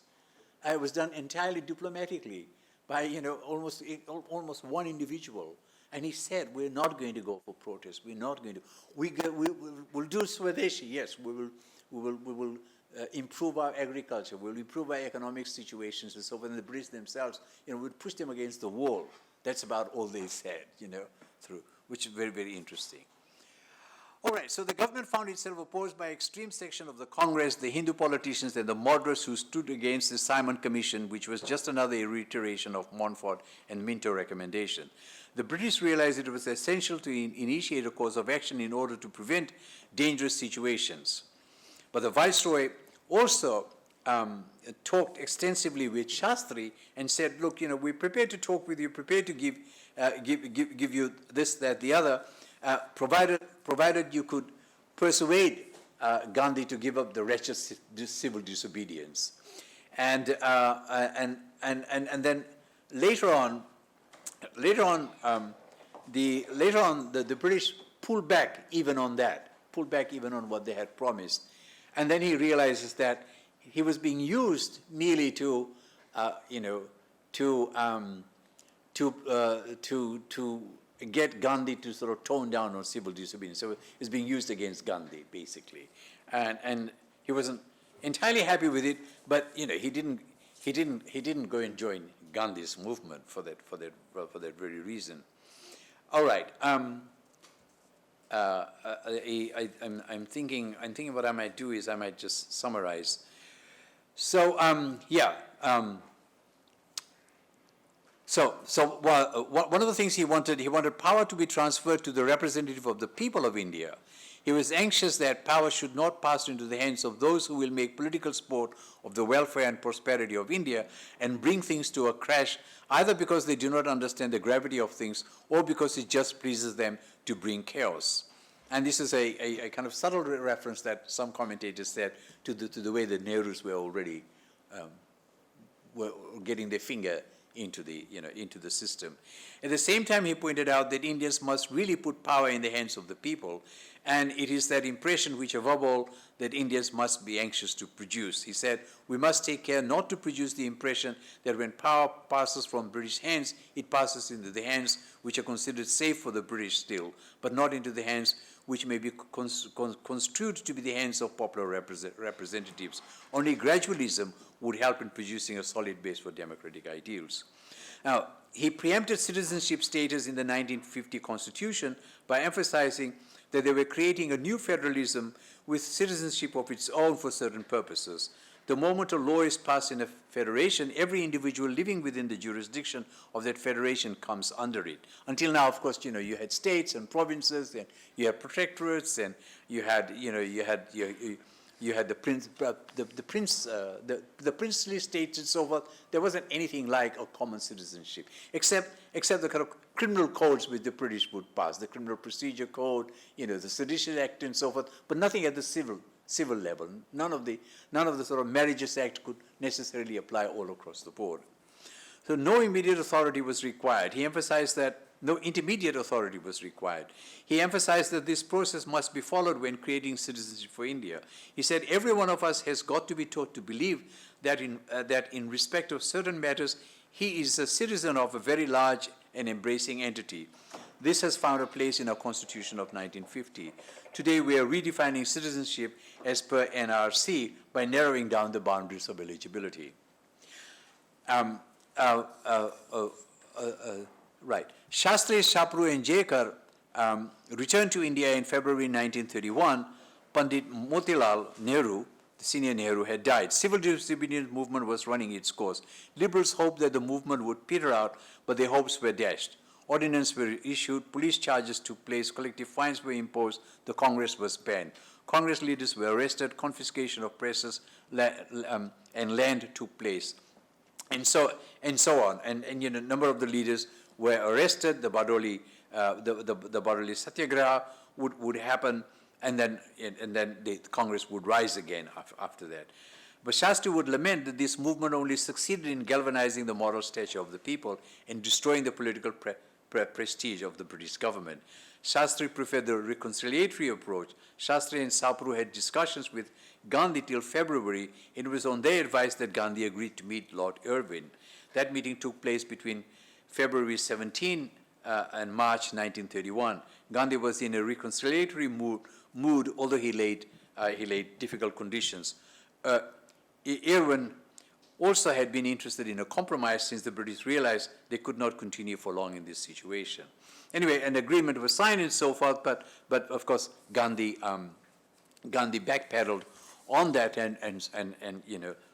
It was done entirely diplomatically by almost one individual. And he said, we're not going to go for protest. We're not going to. We'll do Swadeshi. Yes, we will improve our agriculture. We'll improve our economic situations and so forth. And the British themselves, would push them against the wall. That's about all they said, which is very, very interesting. All right, so the government found itself opposed by extreme section of the Congress, the Hindu politicians, and the moderates who stood against the Simon Commission, which was just another reiteration of Montfort and Minto recommendation. The British realized it was essential to initiate a course of action in order to prevent dangerous situations. But the Viceroy also talked extensively with Sastri and said, look, we're prepared to talk with you, prepared to give you this, that, the other, provided you could persuade Gandhi to give up the wretched civil disobedience. And then later on, later on, the British pulled back even on that, pulled back even on what they had promised. And then he realizes that he was being used merely to, to get Gandhi to sort of tone down on civil disobedience. So it's being used against Gandhi, basically. And he wasn't entirely happy with it, but he didn't go and join Gandhi's movement for that very reason. All right. I'm thinking what I might do is I might just summarize. So one of the things he wanted power to be transferred to the representative of the people of India. He was anxious that power should not pass into the hands of those who will make political sport of the welfare and prosperity of India and bring things to a crash, either because they do not understand the gravity of things or because it just pleases them to bring chaos. And this is a kind of subtle reference that some commentators said to the way the Nehrus were already were getting their finger into the system. At the same time, he pointed out that Indians must really put power in the hands of the people, and it is that impression which, above all, that Indians must be anxious to produce. He said, we must take care not to produce the impression that when power passes from British hands, it passes into the hands which are considered safe for the British still, but not into the hands which may be construed to be the hands of popular representatives. Only gradualism would help in producing a solid base for democratic ideals. Now, he preempted citizenship status in the 1950 Constitution by emphasizing that they were creating a new federalism with citizenship of its own for certain purposes. The moment a law is passed in a federation, every individual living within the jurisdiction of that federation comes under it. Until now, of course, you had states and provinces, and you had protectorates, and you had the princely states and so forth. There wasn't anything like a common citizenship, except the kind of criminal codes which the British would pass, the Criminal Procedure Code, the Sedition Act and so forth, but nothing at the civil level. None of the sort of Marriages Act could necessarily apply all across the board. So no immediate authority was required. He emphasized that no intermediate authority was required. He emphasized that this process must be followed when creating citizenship for India. He said every one of us has got to be taught to believe that in respect of certain matters, he is a citizen of a very large and embracing entity. This has found a place in our Constitution of 1950. Today, we are redefining citizenship as per NRC by narrowing down the boundaries of eligibility. Right. Sastri, Sapru, and Jekar returned to India in February 1931. Pandit Motilal Nehru, the senior Nehru, had died. Civil disobedience movement was running its course. Liberals hoped that the movement would peter out, but their hopes were dashed. Ordinances were issued, police charges took place, collective fines were imposed, the Congress was banned. Congress leaders were arrested, confiscation of presses and land took place, and so on. And a number of the leaders were arrested. The Badoli Satyagraha would happen, and then the Congress would rise again after that. But Sastri would lament that this movement only succeeded in galvanizing the moral stature of the people and destroying the political prestige of the British government. Sastri preferred the reconciliatory approach. Sastri and Sapru had discussions with Gandhi till February. It was on their advice that Gandhi agreed to meet Lord Irwin. That meeting took place between February 17 and March 1931. Gandhi was in a reconciliatory mood, although he laid difficult conditions. Irwin also had been interested in a compromise since the British realized they could not continue for long in this situation. Anyway, an agreement was signed and so forth, but of course Gandhi backpedaled on that, and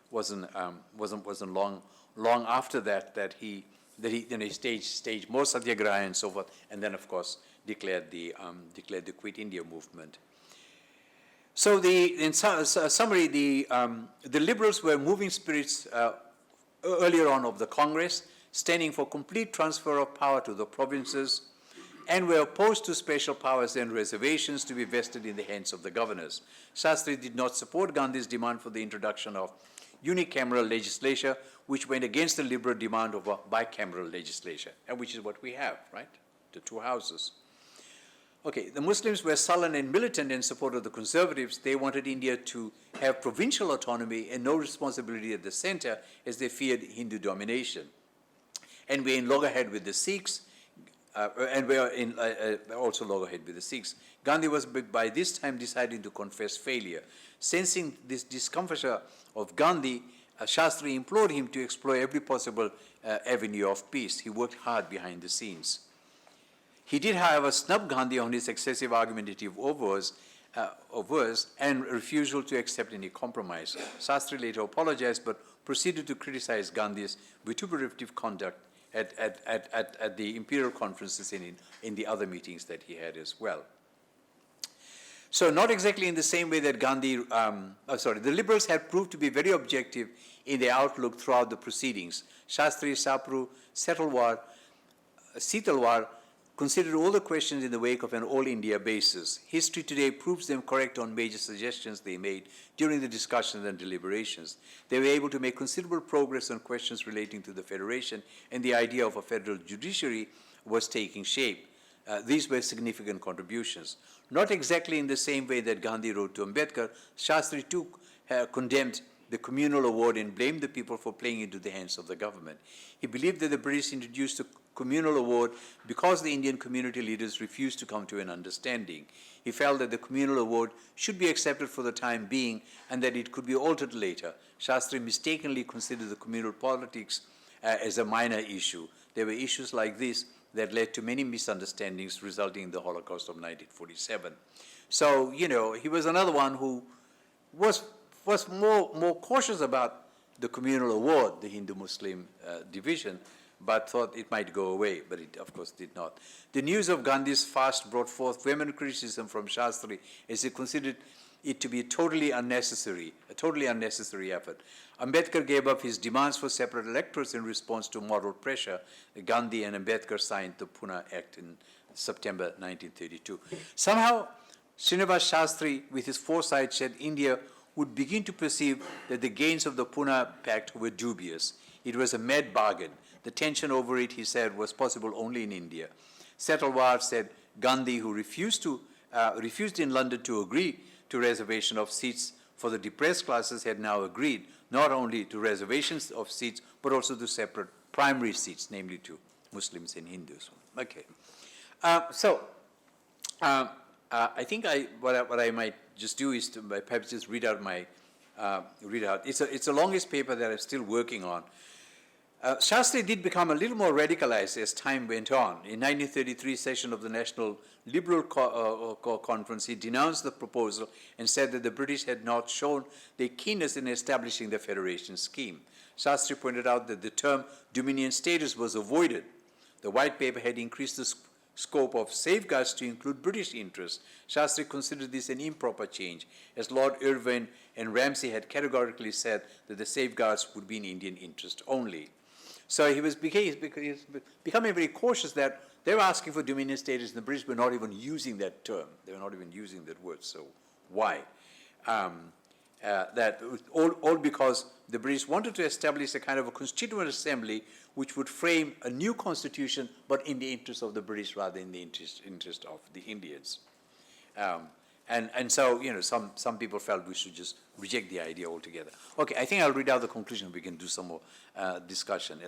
wasn't long after that he staged more satyagraha and so forth, and then of course declared the Quit India movement. So in summary, the liberals were moving spirits earlier on of the Congress, standing for complete transfer of power to the provinces, and were opposed to special powers and reservations to be vested in the hands of the governors. Sastri did not support Gandhi's demand for the introduction of unicameral legislature, which went against the liberal demand of a bicameral legislature, and which is what we have, right? the two houses. Okay, the Muslims were sullen and militant in support of the conservatives. They wanted India to have provincial autonomy and no responsibility at the center, as they feared Hindu domination. And we're in loggerhead with the Sikhs, and we are in also loggerhead with the Sikhs. Gandhi was by this time deciding to confess failure. Sensing this discomfiture of Gandhi, Sastri implored him to explore every possible avenue of peace. He worked hard behind the scenes. He did, however, snub Gandhi on his excessive argumentative overs and refusal to accept any compromise. Sastri later apologized, but proceeded to criticize Gandhi's vituperative conduct at the imperial conferences and in the other meetings that he had as well. So not exactly in the same way that the liberals had proved to be very objective in their outlook throughout the proceedings. Sastri, Sapru, Sitalwar considered all the questions in the wake of an all-India basis. History today proves them correct on major suggestions they made during the discussions and deliberations. They were able to make considerable progress on questions relating to the federation, and the idea of a federal judiciary was taking shape. These were significant contributions. Not exactly in the same way that Gandhi wrote to Ambedkar, Sastri too condemned the communal award and blamed the people for playing into the hands of the government. He believed that the British introduced the communal award because the Indian community leaders refused to come to an understanding. He felt that the communal award should be accepted for the time being and that it could be altered later. Sastri mistakenly considered the communal politics as a minor issue. There were issues like this that led to many misunderstandings, resulting in the Holocaust of 1947. So, he was another one who was more cautious about the communal award, the Hindu-Muslim division, but thought it might go away, but it, of course, did not. The news of Gandhi's fast brought forth vehement criticism from Sastri, as he considered it to be a totally unnecessary effort. Ambedkar gave up his demands for separate electorates in response to moral pressure. Gandhi and Ambedkar signed the Pune Act in September 1932. Somehow, Srinivasa Sastri, with his foresight, said India would begin to perceive that the gains of the Pune Pact were dubious. It was a mad bargain. The tension over it, he said, was possible only in India. Setalwar said Gandhi, who refused in London to agree to reservation of seats for the depressed classes, had now agreed not only to reservations of seats, but also to separate primary seats, namely to Muslims and Hindus. Okay. I think what I might just do is to perhaps just read out It's the longest paper that I'm still working on. Sastri did become a little more radicalized as time went on. In 1933 session of the National Liberal Conference, he denounced the proposal and said that the British had not shown their keenness in establishing the federation scheme. Sastri pointed out that the term dominion status was avoided. The white paper had increased the scope of safeguards to include British interests. Sastri considered this an improper change, as Lord Irvine and Ramsay had categorically said that the safeguards would be in Indian interest only. So he was becoming very cautious that they were asking for dominion status and the British were not even using that term. They were not even using that word. So why? That all because the British wanted to establish a kind of a constituent assembly which would frame a new constitution, but in the interest of the British rather than in the interest of the Indians. And so, some people felt we should just reject the idea altogether. Okay, I think I'll read out the conclusion. We can do some more discussion.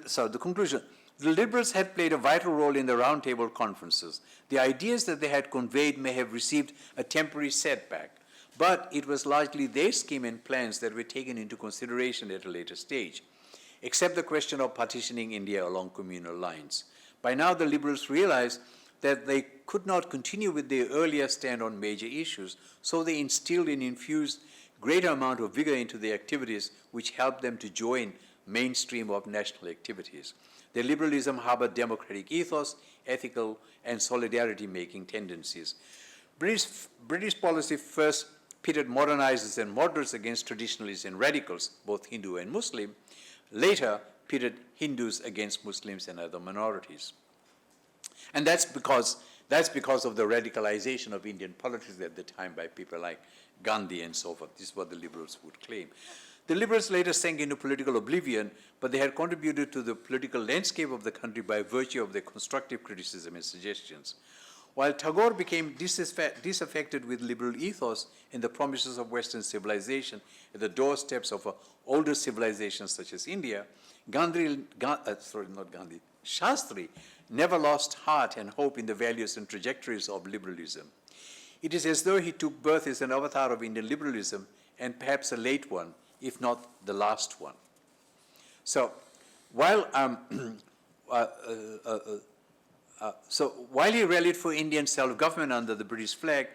So the conclusion, the liberals had played a vital role in the roundtable conferences. The ideas that they had conveyed may have received a temporary setback, but it was largely their scheme and plans that were taken into consideration at a later stage, except the question of partitioning India along communal lines. By now, the liberals realized that they could not continue with their earlier stand on major issues, so they instilled and infused greater amount of vigor into their activities, which helped them to join mainstream of national activities. Their liberalism harbored democratic ethos, ethical and solidarity-making tendencies. British policy first pitted modernizers and moderates against traditionalists and radicals, both Hindu and Muslim, later pitted Hindus against Muslims and other minorities. And that's because of the radicalization of Indian politics at the time by people like Gandhi and so forth. This is what the liberals would claim. The liberals later sank into political oblivion, but they had contributed to the political landscape of the country by virtue of their constructive criticism and suggestions. While Tagore became disaffected with liberal ethos and the promises of Western civilization at the doorsteps of older civilizations such as India, Sastri never lost heart and hope in the values and trajectories of liberalism. It is as though he took birth as an avatar of Indian liberalism, and perhaps a late one, if not the last one. So while while he rallied for Indian self-government under the British flag,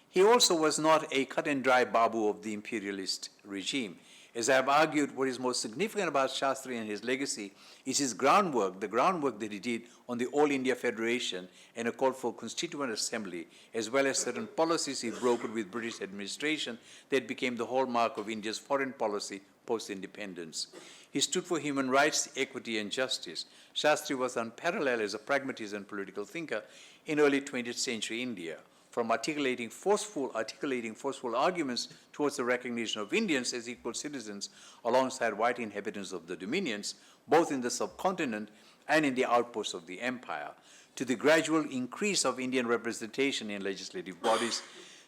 he also was not a cut-and-dry babu of the imperialist regime. As I have argued, what is most significant about Sastri and his legacy is his groundwork, the groundwork that he did on the All India Federation and a call for Constituent Assembly, as well as certain policies he brokered with British administration that became the hallmark of India's foreign policy post-independence. He stood for human rights, equity, and justice. Sastri was unparalleled as a pragmatist and political thinker in early 20th century India, from articulating forceful arguments towards the recognition of Indians as equal citizens alongside white inhabitants of the dominions, both in the subcontinent and in the outposts of the empire, to the gradual increase of Indian representation in legislative bodies,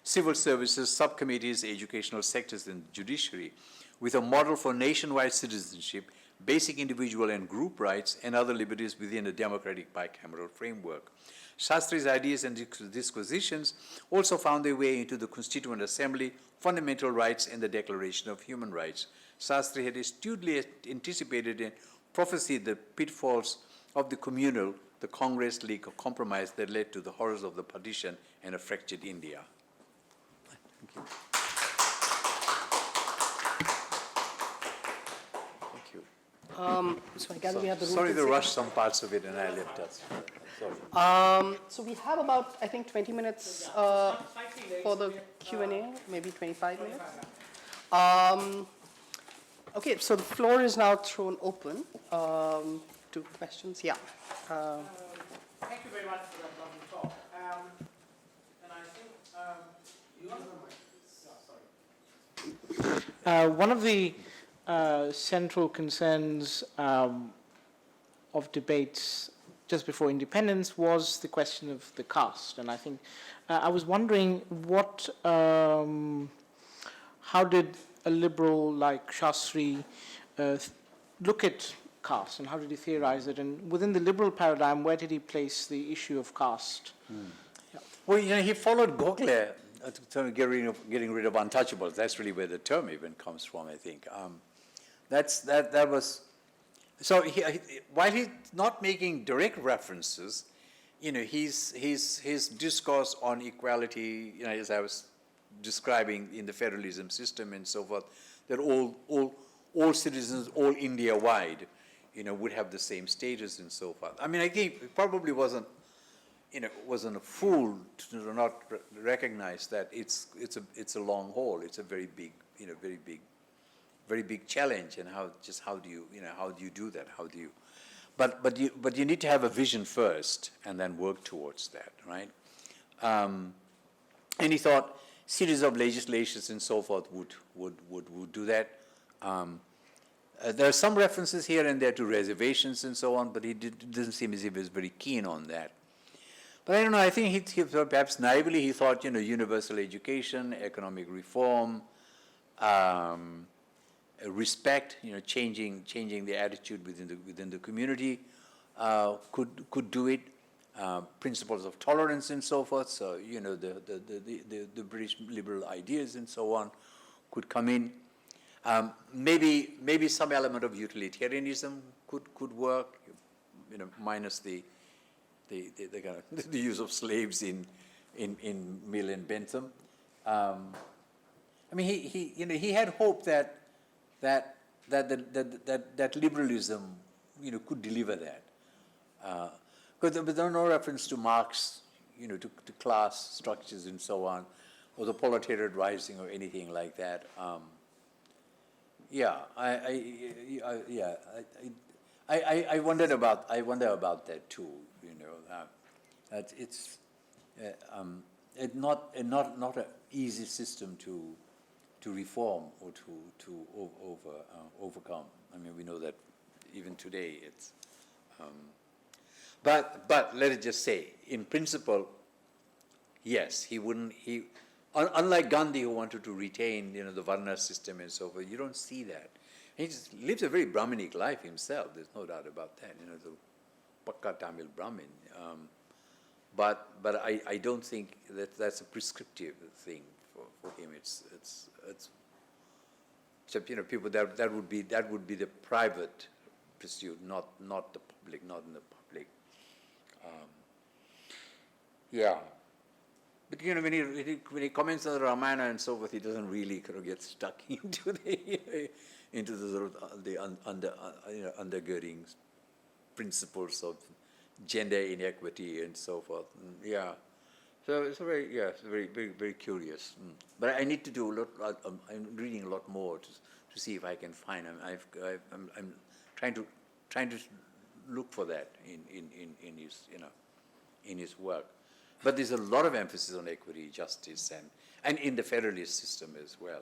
civil services, subcommittees, educational sectors, and judiciary, with a model for nationwide citizenship, basic individual and group rights, and other liberties within a democratic bicameral framework. Sastri's ideas and disquisitions also found their way into the Constituent Assembly, fundamental rights, and the Declaration of Human Rights. Sastri had astutely anticipated and prophesied the pitfalls of the communal, the Congress League of compromise that led to the horrors of the partition and a fractured India. Thank you. Thank you. So I gather we have the room. Sorry to rush some parts of it and I left us. Sorry. So we have about, I think, 20 minutes for the Q&A, maybe 25 minutes. Okay, so the floor is now thrown open to questions. Yeah. Thank you very much for that lovely talk. And I think you want to one of the central concerns of debates just before independence was the question of the caste, and I think I was wondering how did a liberal like Sastri look at caste, and how did he theorize it, and within the liberal paradigm, where did he place the issue of caste? Yeah. Well, he followed Gokhale to getting rid of untouchables. That's really where the term even comes from, I think. That was. So while he's not making direct references, his discourse on equality, as I was describing in the federalism system and so forth, that all citizens, all India-wide, would have the same status and so forth. I mean, I think he probably wasn't a fool to not recognize that it's a long haul. It's a very big, very big challenge, and how do you do that? How do you? But you need to have a vision first, and then work towards that, right? And he thought series of legislations and so forth would do that. There are some references here and there to reservations and so on, but it doesn't seem as if he was very keen on that. But I don't know. I think he perhaps naively he thought universal education, economic reform. Respect, changing the attitude within the community could do it. Principles of tolerance and so forth. So the British liberal ideas and so on could come in. Maybe some element of utilitarianism could work. Minus the use of slaves in Mill and Bentham. I mean, he had hope that liberalism, could deliver that. Because there was no reference to Marx, to class structures and so on, or the proletariat rising or anything like that. I wonder about that too. That it's not an easy system to reform or to overcome. I mean, we know that even today it's. But let us just say, in principle, yes, he wouldn't. Unlike Gandhi, who wanted to retain, the Varna system and so forth, you don't see that. He just lives a very Brahminic life himself. There's no doubt about that. The Pakka Tamil Brahmin. But I don't think that's a prescriptive thing for him. It's people that would be the private pursuit, not the public, not in the public. Yeah. But when he comments on the Ramayana and so forth, he doesn't really kind of get stuck into the sort of the undergirding principles of gender inequity and so forth. Yeah. So it's very, very, very curious. But I need to do a lot. I'm reading a lot more to see if I can find. I'm trying to look for that in his work. But there's a lot of emphasis on equity, justice, and in the federalist system as well.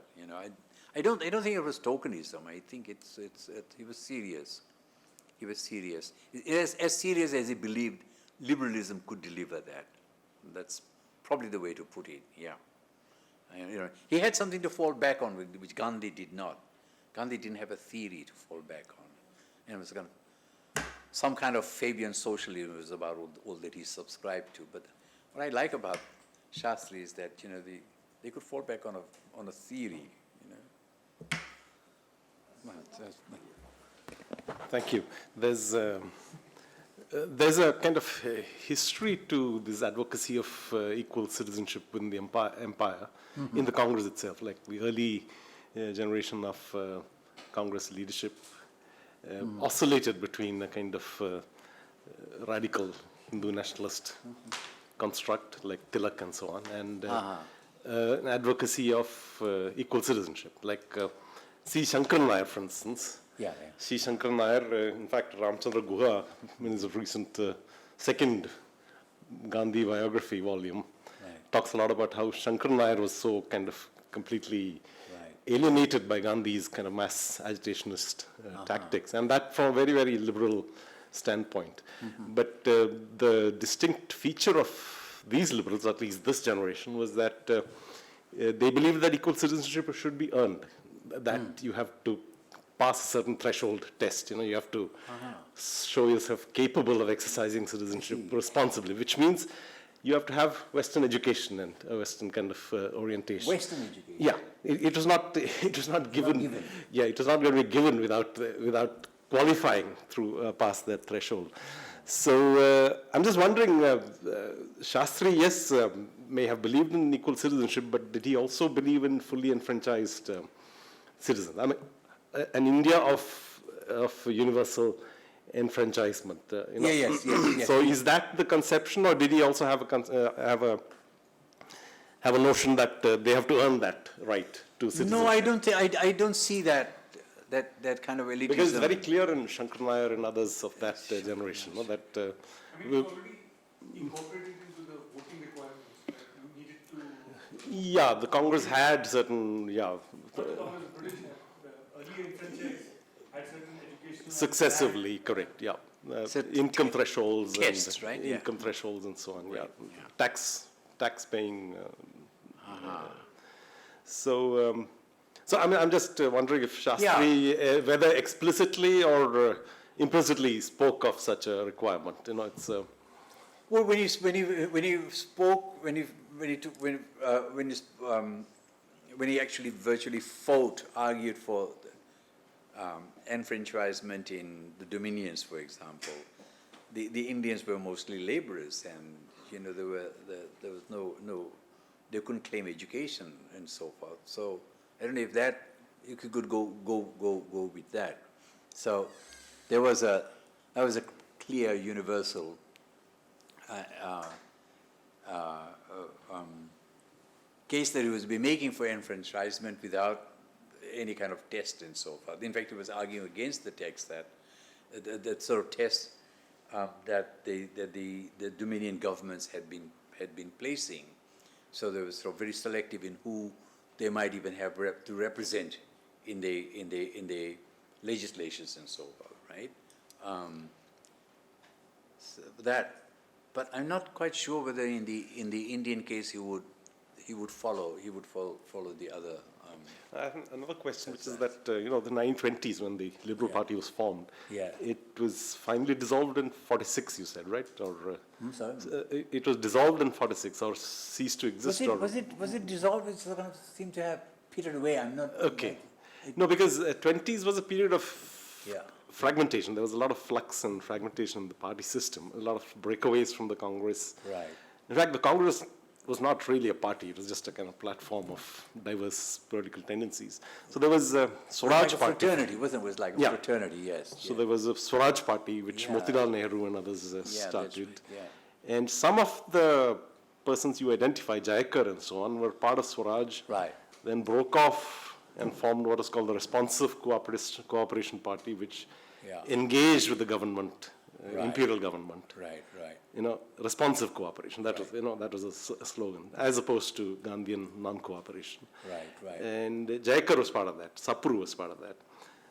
I don't think it was tokenism. I think he was serious. He was serious. As serious as he believed liberalism could deliver that. That's probably the way to put it. Yeah. He had something to fall back on, which Gandhi did not. Gandhi didn't have a theory to fall back on. It was some kind of Fabian socialism was about all that he subscribed to. But what I like about Sastri is that they could fall back on a theory. Thank you. There's a kind of history to this advocacy of equal citizenship within the empire in the Congress itself, like the early generation of Congress leadership oscillated between a kind of radical Hindu nationalist construct like Tilak and so on, and an advocacy of equal citizenship, like C. Shankaran Nair, for instance. Yeah. C. Shankaran Nair, in fact, Ramchandra Guha, in his recent second Gandhi biography volume, talks a lot about how Shankaran Nair was so kind of completely alienated by Gandhi's kind of mass agitationist tactics, and that from a very, very liberal standpoint. But the distinct feature of these liberals, at least this generation, was that they believed that equal citizenship should be earned, that you have to pass a certain threshold test. You have to show yourself capable of exercising citizenship responsibly, which means you have to have Western education and a Western kind of orientation. Western education. Yeah, it was not. It was not given. Yeah, it was not going to be given without qualifying through past that threshold. So I'm just wondering, Sastri, yes, may have believed in equal citizenship, but did he also believe in fully enfranchised citizens? I mean, an India of universal enfranchisement. Yes. So is that the conception, or did he also have a notion that they have to earn that right to citizenship? No, I don't see that kind of elitism. Because it's very clear in Shankaran Nair and others of that generation, that. I mean, it's already incorporated into the voting requirements that you needed to. Yeah, the Congress had certain, The British early enfranchised had certain educational. successively, correct, yeah. Income thresholds tests, and right? Yeah. income thresholds and so on, tax paying. So I mean, I'm just wondering if Sastri, whether explicitly or implicitly, spoke of such a requirement. It's. Well, when he actually virtually argued for enfranchisement in the dominions, for example, the Indians were mostly laborers, and there was no they couldn't claim education and so forth. So I don't know if that you could go with that. So that was a clear universal case that he was making for enfranchisement without any kind of test and so forth. In fact, he was arguing against the text that sort of test that the Dominion governments had been placing. So they were sort of very selective in who they might even have to represent in the legislations and so forth, right? So but I'm not quite sure whether in the Indian case he would follow the other. I have another question, which is that, the 1920s, when the Liberal Party was formed, Yeah. it was finally dissolved in 46, you said, right? Or I'm sorry. it was dissolved in 46 or ceased to exist? Was it dissolved? It sort of seemed to have petered away. I'm not. Okay. No, because 20s was a period of Yeah. fragmentation. There was a lot of flux and fragmentation in the party system, a lot of breakaways from the Congress. Right. In fact, the Congress was not really a party. It was just a kind of platform of diverse political tendencies. So there was a Swaraj Like a Party. fraternity, wasn't it? It was like a Yeah. fraternity, yes. So there was a Swaraj Party, which Yeah. Motilal Nehru and others that's started. right, yeah. And some of the persons you identify, Jayakar and so on, were part of Swaraj. Right. Then broke off and formed what is called the Responsive Cooperation Party, which Yeah. engaged with the government, Right. imperial government. Right. Responsive cooperation. That was a slogan, as opposed to Gandhian non-cooperation. Right. And Jayakar was part of that. Sapru was part of that.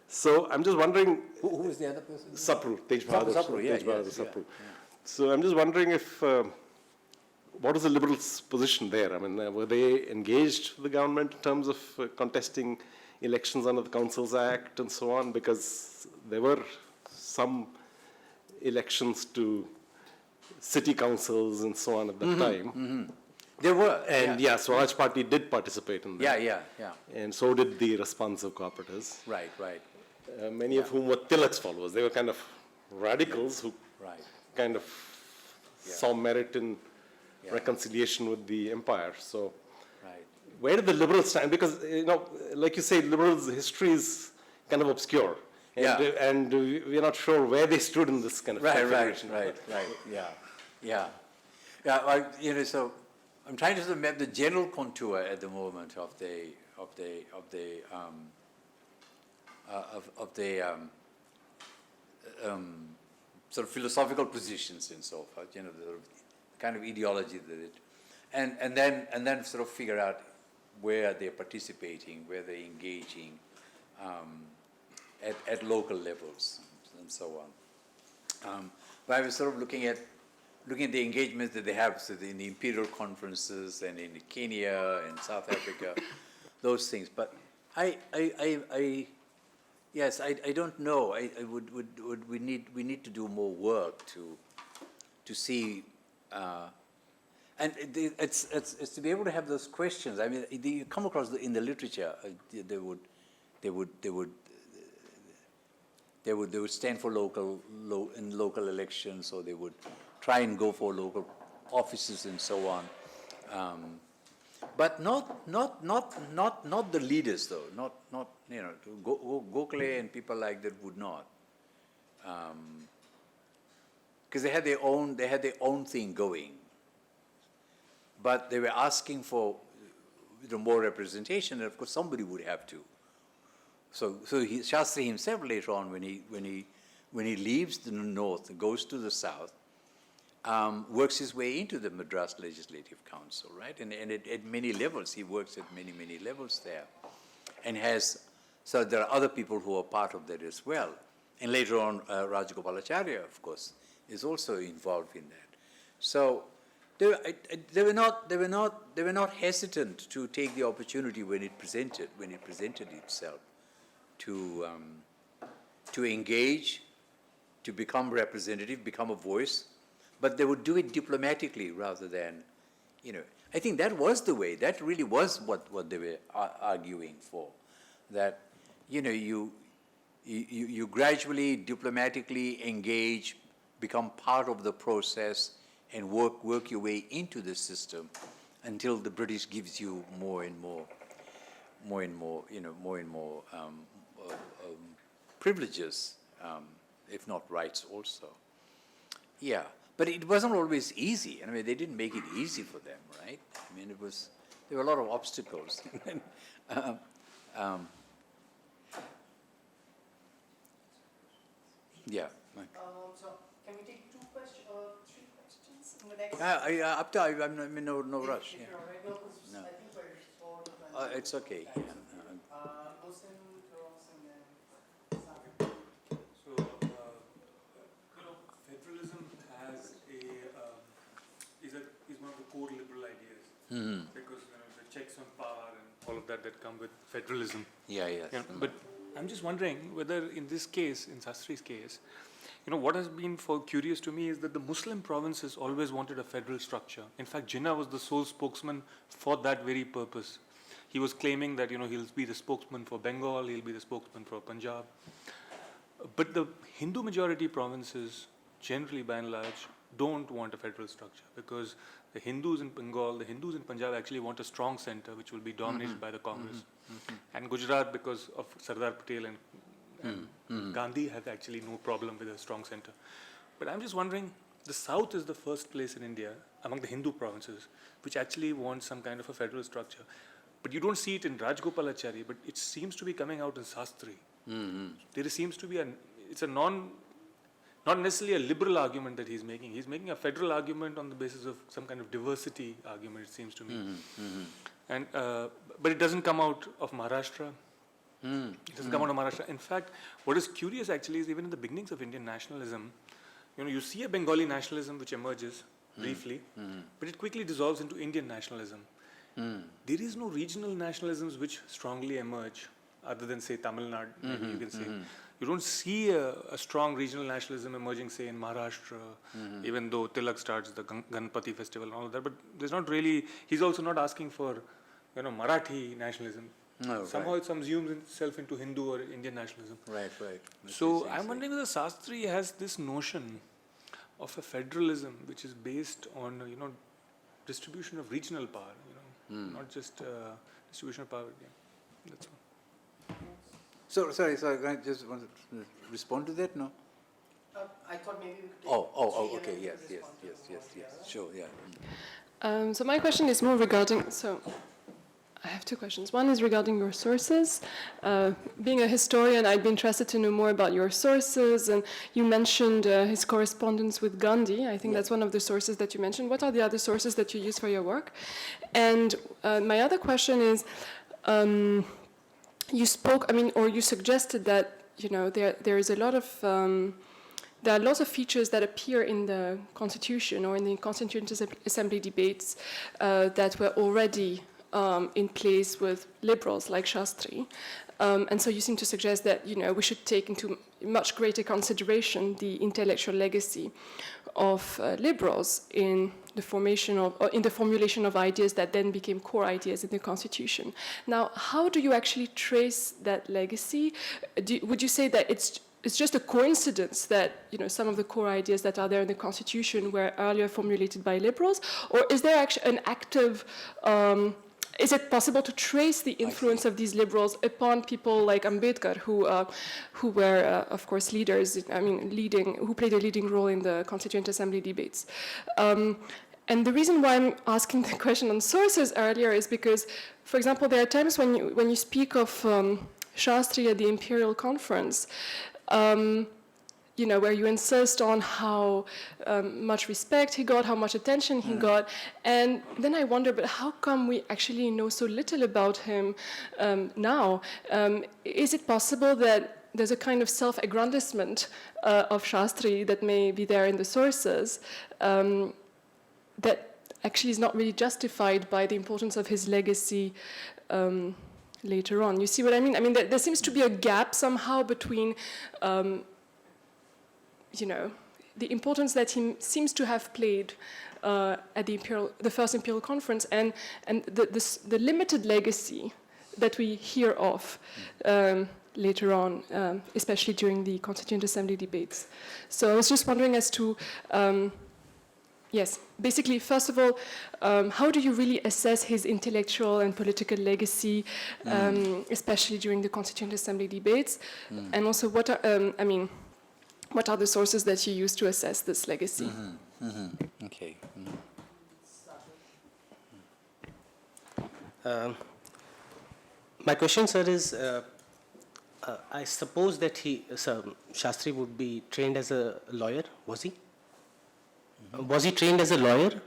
So I'm just wondering, Who was the other person? Sapru, Tej Bahadur. Sapru, yeah, Tej Bahadur, yes, yeah, Sapru. So I'm just wondering if, what was the Liberals' position there? I mean, were they engaged with the government in terms of contesting elections under the Councils Act and so on? Because there were some elections to city councils and so on at that time. There were. And Swaraj Party did participate in that. Yeah. And so did the Responsive Cooperatives. Right. Many of whom were Tilak's followers. They were kind of radicals who Right. kind of saw merit in reconciliation with the empire. So Right. where did the Liberals stand? Because, like you say, Liberals' history is kind of obscure. And we're not sure where they stood in this kind of confederation. Right. Yeah. So I'm trying to map the general contour at the moment of the sort of philosophical positions and so forth. The kind of ideology that it, and then sort of figure out where they're participating, where they're engaging. At local levels and so on. But I was sort of looking at the engagements that they have in the imperial conferences and in Kenya and South Africa, those things. But I don't know. We need to do more work to see, and it's to be able to have those questions. I mean, you come across in the literature, they would stand for local elections, or they would try and go for local offices and so on. But not the leaders though. Not Gokhale and people like that would not, because they had their own thing going. But they were asking for more representation, and of course somebody would have to. So Sastri himself later on, when he leaves the north, goes to the south, works his way into the Madras Legislative Council, right? And at many levels, he works at many levels there, and so there are other people who are part of that as well. And later on, Rajagopalacharya, of course, is also involved in that. So they were not hesitant to take the opportunity when it presented itself. To engage, to become representative, become a voice, but they would do it diplomatically rather than, I think that was the way. That really was what they were arguing for. That, you gradually, diplomatically engage, become part of the process, and work your way into the system until the British gives you more and more privileges, if not rights also. Yeah, but it wasn't always easy. I mean, they didn't make it easy for them, right? I mean, there were a lot of obstacles. Yeah. So can we take 3 questions in the next? Up to I'm in no rush. If Yeah. you're all right, no, 'cause No. I think we're all it's okay. Yeah. So, federalism has is one of the core liberal ideas because the checks on power and all of that come with federalism. Yeah, yes. But I'm just wondering whether in this case, in Sastri's case, what has been curious to me is that the Muslim provinces always wanted a federal structure. In fact, Jinnah was the sole spokesman for that very purpose. He was claiming that, he'll be the spokesman for Bengal, he'll be the spokesman for Punjab. But the Hindu majority provinces, generally by and large, don't want a federal structure because the Hindus in Bengal, the Hindus in Punjab actually want a strong center which will be dominated by the Congress. And Gujarat, because of Sardar Patel and Gandhi, have actually no problem with a strong center. But I'm just wondering, the South is the first place in India among the Hindu provinces which actually want some kind of a federal structure. But you don't see it in Rajgopalachari, but it seems to be coming out in Sastri. There seems to be it's a not necessarily a liberal argument that he's making. He's making a federal argument on the basis of some kind of diversity argument, it seems to me. And but it doesn't come out of Maharashtra. It doesn't come out of Maharashtra. In fact, what is curious actually is even in the beginnings of Indian nationalism, you see a Bengali nationalism which emerges briefly, but it quickly dissolves into Indian nationalism. There is no regional nationalisms which strongly emerge other than, say, Tamil Nadu, maybe you can say. You don't see a strong regional nationalism emerging, say, in Maharashtra, even though Tilak starts the Ganpati festival and all of that. But there's not really, he's also not asking for, Marathi nationalism. No, Somehow it subsumes itself into Hindu or Indian nationalism. Right. So I'm wondering whether Sastri has this notion of a federalism which is based on, distribution of regional power, not just distribution of power. Yeah, that's all. So, sorry, I just want to respond to that, no? I thought maybe we could take Okay, yes, sure, yeah. So my question is more regarding, I have two questions. One is regarding your sources. Being a historian, I'd be interested to know more about your sources, and you mentioned his correspondence with Gandhi. I think that's one of the sources that you mentioned. What are the other sources that you use for your work? And my other question is, you spoke, or you suggested that, there is a lot of, there are lots of features that appear in the Constitution or in the Constituent Assembly debates that were already in place with liberals like Sastri. And so you seem to suggest that, we should take into much greater consideration the intellectual legacy of liberals in the formulation of ideas that then became core ideas in the Constitution. Now, how do you actually trace that legacy? Would you say that it's just a coincidence that some of the core ideas that are there in the Constitution were earlier formulated by liberals, or is there actually an active is it possible to trace the influence of these liberals upon people like Ambedkar, who were, of course, leaders? Who played a leading role in the Constituent Assembly debates? And the reason why I'm asking the question on sources earlier is because, for example, there are times when you speak of Sastri at the Imperial Conference, where you insist on how much respect he got, how much attention he got. And then I wonder, but how come we actually know so little about him now? Is it possible that there's a kind of self-aggrandizement of Sastri that may be there in the sources that actually is not really justified by the importance of his legacy later on? You see what I mean? There seems to be a gap somehow between the importance that he seems to have played at the first Imperial Conference and the limited legacy that we hear of later on, especially during the Constituent Assembly debates. So I was just wondering as to, basically, first of all, how do you really assess his intellectual and political legacy, especially during the Constituent Assembly debates? And also, what are the sources that you use to assess this legacy? Okay. My question, sir, is I suppose that Sastri would be trained as a lawyer, was he? Was he trained as a lawyer?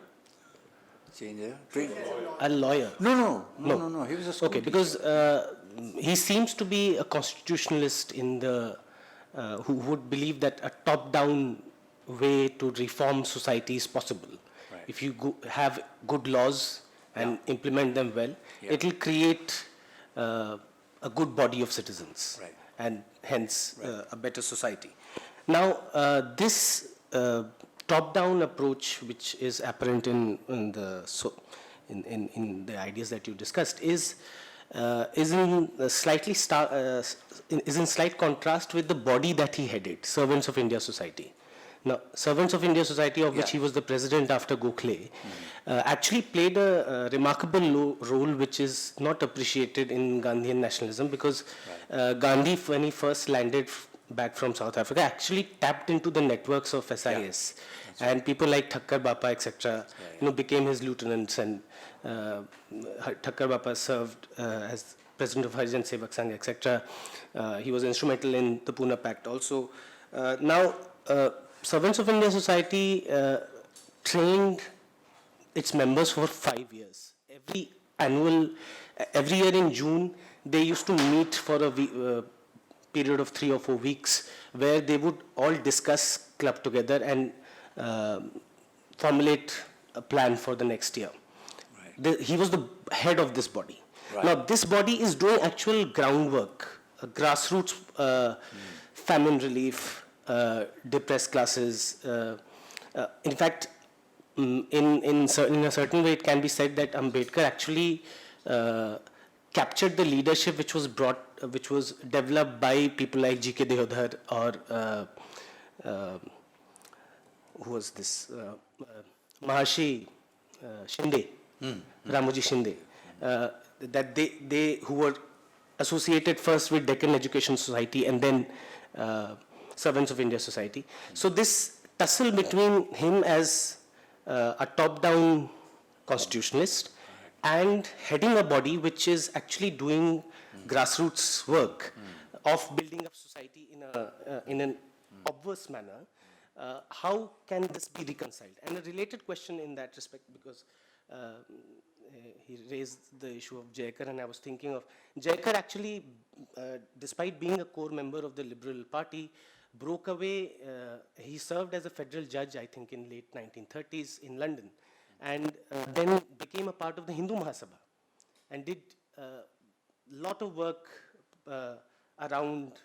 Changer? Train? A lawyer. No. He was a school Okay, teacher. because he seems to be a constitutionalist in the who would believe that a top-down way to reform society is possible. Right. If you have good laws and implement them well, Yeah. it will create a good body of citizens, Right. and hence a better society. Now, this top-down approach, which is apparent in the ideas that you discussed, is in slight contrast with the body that he headed, Servants of India Society. Now, Servants of India Society, of which he was the president after Gokhale, actually played a remarkable role which is not appreciated in Gandhian nationalism, because Gandhi, when he first landed back from South Africa, actually tapped into the networks of SIS. And people like Thakkar Bapa, etc., became his lieutenants, and Thakkar Bapa served as president of Harijan Sevak Sangh, etc. He was instrumental in the Pune Pact also. Now, Servants of India Society trained its members for 5 years. Every year in June, they used to meet for a period of 3 or 4 weeks, where they would all discuss club together and formulate a plan for the next year. He was the head of this body. Right. Now, this body is doing actual groundwork, grassroots famine relief, depressed classes. In fact, in a certain way, it can be said that Ambedkar actually captured the leadership which was developed by people like G.K. Deodhar, or who was this? Maharshi Shinde, Ramoji Shinde, that they who were associated first with Deccan Education Society and then Servants of India Society. So this tussle between him as a top-down constitutionalist and heading a body which is actually doing grassroots work of building up society in an obvious manner, how can this be reconciled? And a related question in that respect, because he raised the issue of Jaikar, and I was thinking of Jaikar actually, despite being a core member of the Liberal Party, broke away. He served as a federal judge, I think, in late 1930s in London, and then became a part of the Hindu Mahasabha and did a lot of work around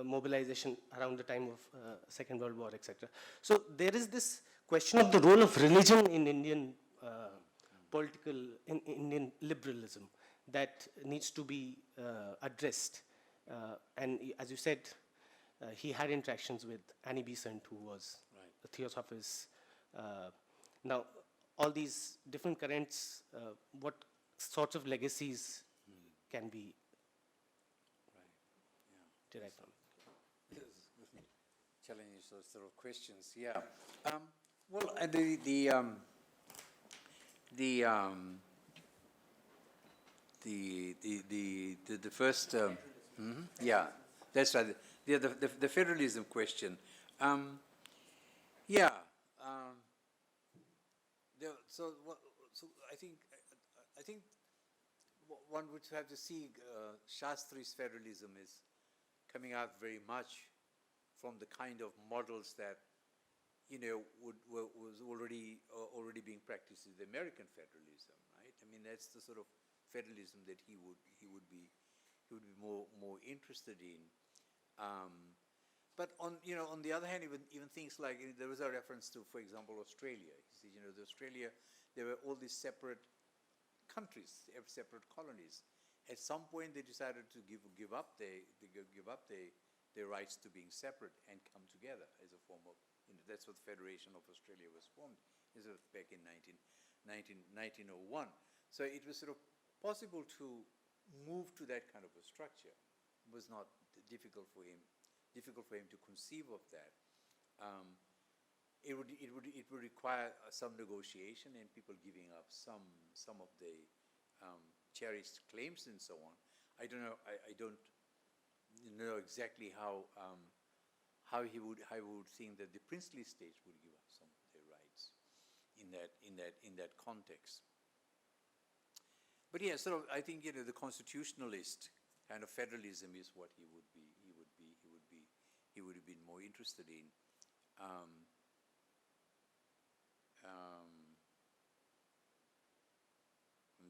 mobilization around the time of Second World War, etc. So there is this question of the role of religion in Indian Indian liberalism that needs to be addressed. And as you said, he had interactions with Annie Besant, who was the Theosophist. Now, all these different currents, what sorts of legacies can be derived from it? Challenging sort of questions, yeah. Well, the first, yeah, that's right. The federalism question. Yeah. So I think one would have to see Shastri's federalism is coming out very much from the kind of models that was already being practiced in the American federalism, right? I mean, that's the sort of federalism that he would be more interested in. But on the other hand, even things like, there was a reference to, for example, Australia. You see, Australia, there were all these separate countries, separate colonies. At some point, they decided to give up their rights to being separate and come together as a form of. That's what the Federation of Australia was formed. This was back in 1901. So it was sort of possible to move to that kind of a structure. It was not difficult for him to conceive of that. It would require some negotiation and people giving up some of the cherished claims and so on. I don't know. I don't know exactly how he would think that the princely states would give up some of their rights in that context. But yeah, sort of, I think, the constitutionalist kind of federalism is what he would have been more interested in. I'm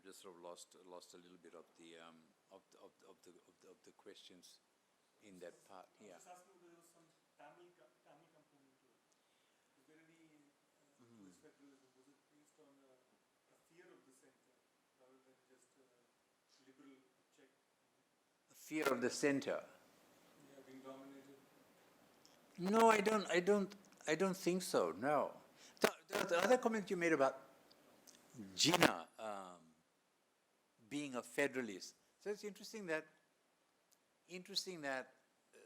just sort of lost a little bit of the questions in that part. Yeah. Just asking whether there was some Tamil component to it. Was there any to this federalism? Was it based on a fear of the center rather than just a liberal check? Fear of the center. Yeah, being dominated. No, I don't think so. No. The other comment you made about Jinnah being a federalist. So it's interesting that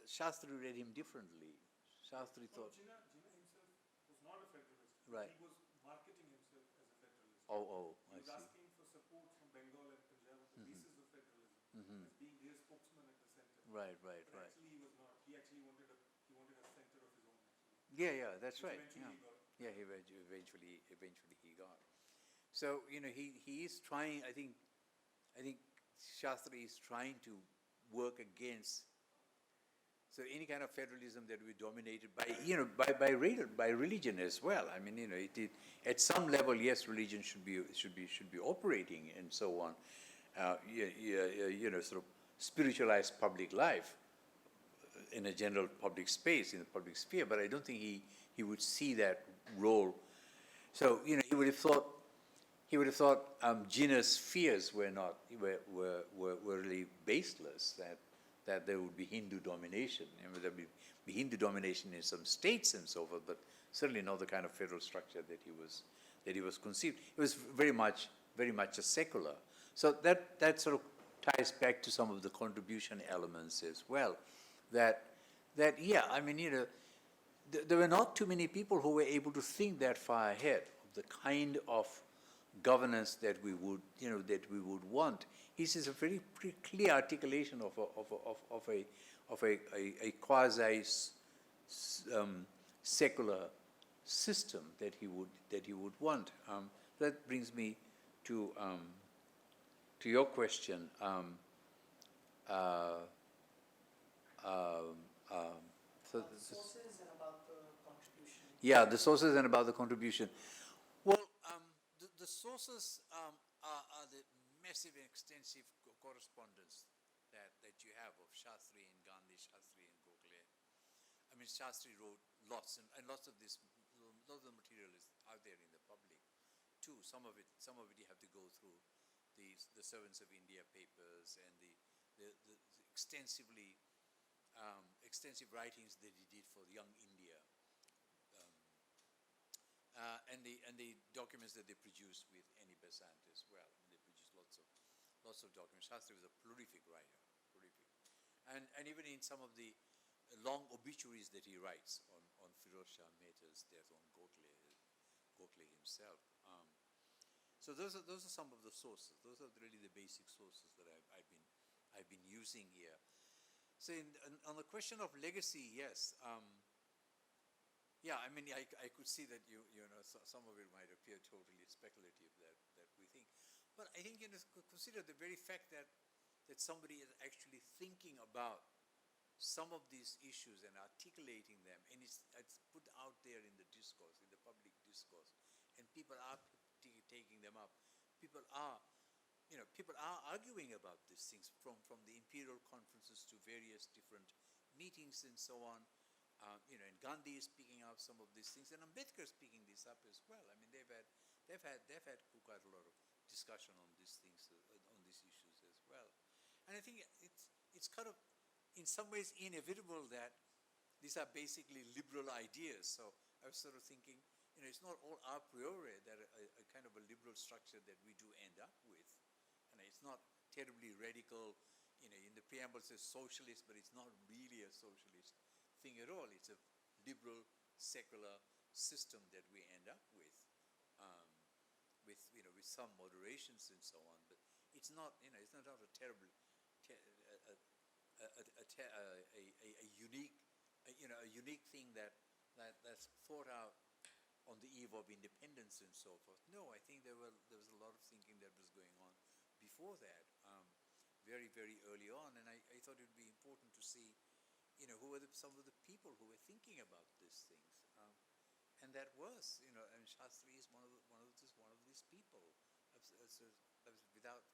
Shastri read him differently. Shastri thought. Jinnah himself was not a federalist. Right. He was marketing himself as a federalist. Oh, He I was see. asking for support from Bengal and Punjab on the basis of federalism, as being their spokesman at the center. Right. But actually he was not. He actually wanted a center of his own. Actually. Yeah, that's Which right. eventually he got. Yeah, he eventually he got. So he is trying. I think Shastri is trying to work against. So any kind of federalism that will be dominated by religion as well. I mean, at some level, yes, religion should be operating and so on. Sort of spiritualized public life in a general public space, in the public sphere. But I don't think he would see that role. So he would have thought Jinnah's fears were really baseless. That there would be Hindu domination. There would be Hindu domination in some states and so forth, but certainly not the kind of federal structure that he was conceived. It was very much a secular. So that sort of ties back to some of the contribution elements as well. That yeah, I mean, there were not too many people who were able to think that far ahead of the kind of governance that we would want. He sees a very pretty clear articulation of a quasi secular system that he would want. That brings me to your question. The sources and about the contribution. Yeah, the sources and about the contribution. Well, the sources are the massive and extensive correspondence that you have of Shastri and Gandhi, Shastri and Gokhale. I mean, Shastri wrote lots and lots of this. Lot of the material is out there in the public, too. Some of it you have to go through the Servants of India papers and the extensive writings that he did for Young India. And the documents that they produced with Annie Besant as well. They produced lots of documents. Shastri was a prolific writer, and even in some of the long obituaries that he writes on Firoz Shah Mehta's death, on Gokhale himself. So those are some of the sources. Those are really the basic sources that I've been using here. So on the question of legacy, yes. Yeah, I mean, I could see that some of it might appear totally speculative that we think, but I think consider the very fact that somebody is actually thinking about some of these issues and articulating them, and it's put out there in the discourse, in the public discourse, and people are taking them up. People are arguing about these things from the imperial conferences to various different meetings and so on. And Gandhi is picking up some of these things, and Ambedkar is picking this up as well. I mean, they've had quite a lot of discussion on these things, on these issues as well. And I think it's kind of, in some ways, inevitable that these are basically liberal ideas. So I was sort of thinking, it's not all a priori that a kind of a liberal structure that we do end up with, and it's not terribly radical. In the preamble it says socialist, but it's not really a socialist thing at all. It's a liberal, secular system that we end up with some moderations and so on. But it's not, it's not a terrible, a unique thing that's thought out on the eve of independence and so forth. No, I think there was a lot of thinking that was going on before. before that, very, very early on, and I thought it would be important to see, who were some of the people who were thinking about these things. And that was, and Sastri is one of these people. Without,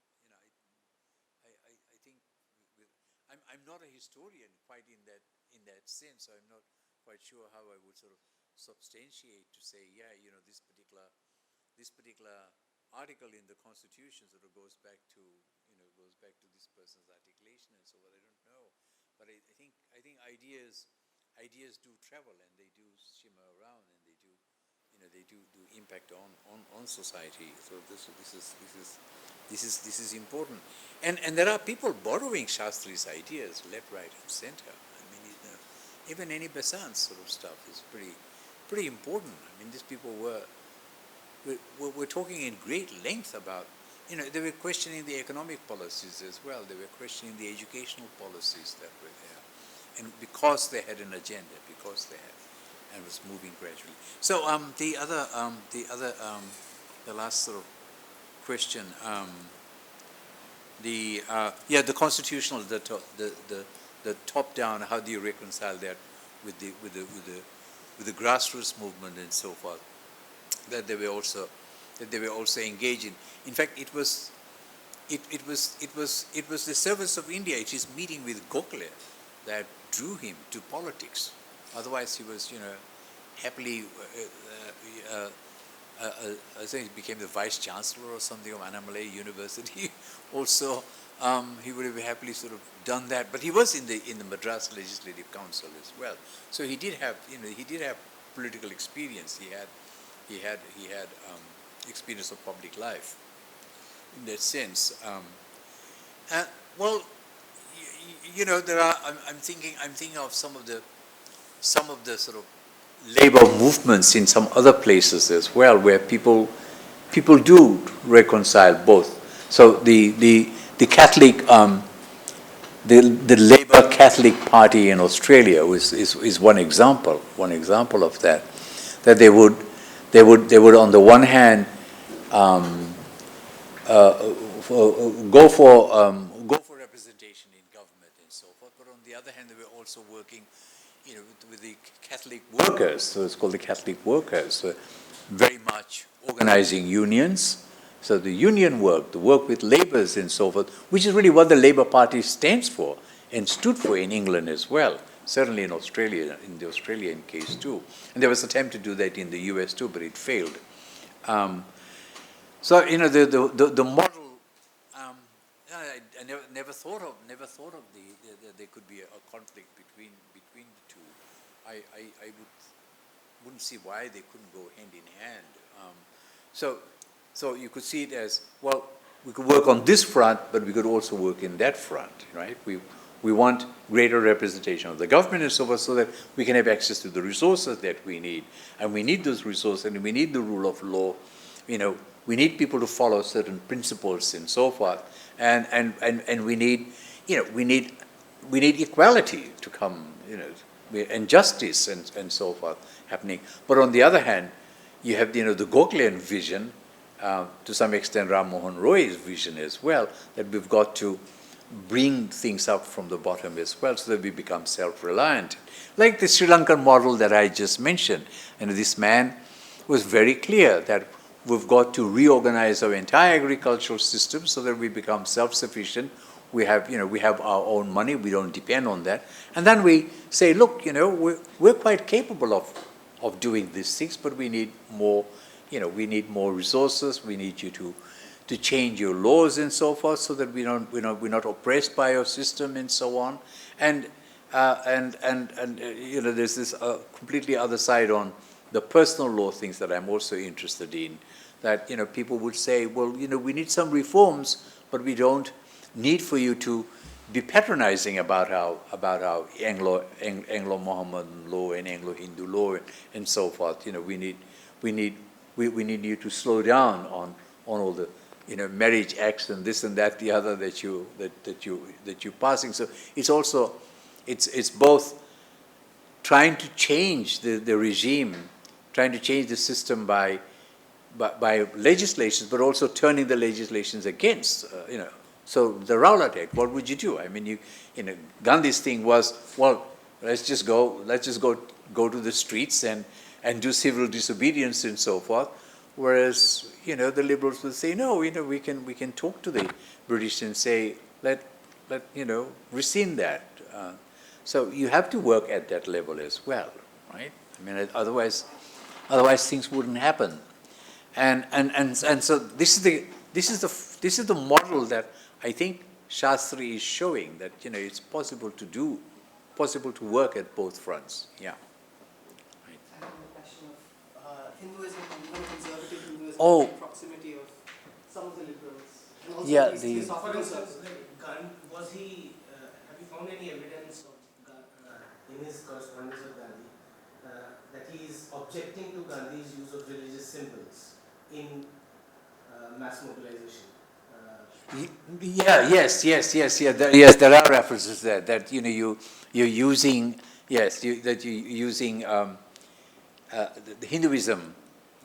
I think, I'm not a historian quite in that sense. So I'm not quite sure how I would sort of substantiate to say, yeah, this particular article in the Constitution sort of goes back to this person's articulation and so on. I don't know, but I think ideas do travel and they do shimmer around and they do impact on society. So this is important. And there are people borrowing Shastri's ideas left, right, and center. I mean, even Annie Besant's sort of stuff is pretty important. I mean, these people were talking in great length about, they were questioning the economic policies as well. They were questioning the educational policies that were there. And because they had an agenda, and was moving gradually. So the last sort of question, the constitutional, the top down. How do you reconcile that with the grassroots movement and so forth that they were also engaged in? In fact, it was the service of India. It is meeting with Gokhale that drew him to politics. Otherwise, he was, happily, I think he became the vice chancellor or something of Annamalai University. Also, he would have happily sort of done that. But he was in the Madras Legislative Council as well. So he did have, political experience. He had experience of public life in that sense. Well, there are. I'm thinking of some of the sort of labor movements in some other places as well, where people do reconcile both. So the Catholic, the Labour Catholic Party in Australia is one example of that. That they would on the one hand go for representation in government and so forth, but on the other hand, they were also working, with the Catholic workers. So it's called the Catholic workers. So very much organizing unions. So the union work, the work with labourers and so forth, which is really what the Labour Party stands for and stood for in England as well. Certainly in Australia, in the Australian case too. And there was an attempt to do that in the US too, but it failed. So the model. I never thought of there could be a conflict between the two. I wouldn't see why they couldn't go hand in hand. So you could see it as, well, we could work on this front, but we could also work in that front, right? We want greater representation of the government and so forth, so that we can have access to the resources that we need. And we need those resources, and we need the rule of law. We need people to follow certain principles and so forth. And we need equality to come, and justice and so forth happening. But on the other hand, you have the Gokhalean vision, to some extent Ram Mohan Roy's vision as well, that we've got to bring things up from the bottom as well, so that we become self-reliant. Like the Sri Lankan model that I just mentioned, and this man was very clear that we've got to reorganize our entire agricultural system so that we become self-sufficient. We have our own money. We don't depend on that. And then we say, look, we're quite capable of doing these things, but we need more. We need more resources. We need you to change your laws and so forth, so that we're not oppressed by your system and so on. And there's this completely other side on the personal law things that I'm also interested in. That people would say, well, we need some reforms, but we don't need for you to be patronizing about how Anglo-Mohammedan law and Anglo-Hindu law and so forth. We need you to slow down on all the marriage acts and this and that, the other that you're passing. So it's both trying to change the regime, trying to change the system by by legislations, but also turning the legislations against, So the Rowlatt Act, what would you do? I mean, Gandhi's thing was, well, let's just go to the streets and do civil disobedience and so forth. Whereas, the liberals would say, no, we can talk to the British and say, let rescind that. So you have to work at that level as well, right? I mean, otherwise things wouldn't happen. And so this is the model that I think Sastri is showing, that it's possible to work at both fronts. Yeah. Right. I have a question of Hinduism and conservative Hinduism, Oh. and proximity of some of the liberals, and also Yeah, these the- philosophical circles. Was he, have you found any evidence in his correspondence with Gandhi that he is objecting to Gandhi's use of religious symbols in mass mobilization? Yes, there are references there that you're using the Hinduism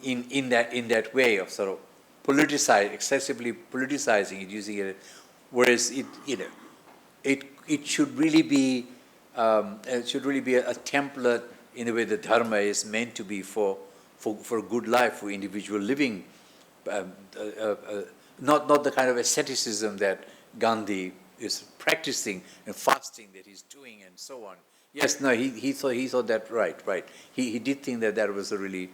in that way of sort of excessively politicizing it, using it, whereas it should really be a template in the way the dharma is meant to be for good life, for individual living. Not the kind of asceticism that Gandhi is practicing and fasting that he's doing and so on. Yes, no, he thought that right. He did think that was a really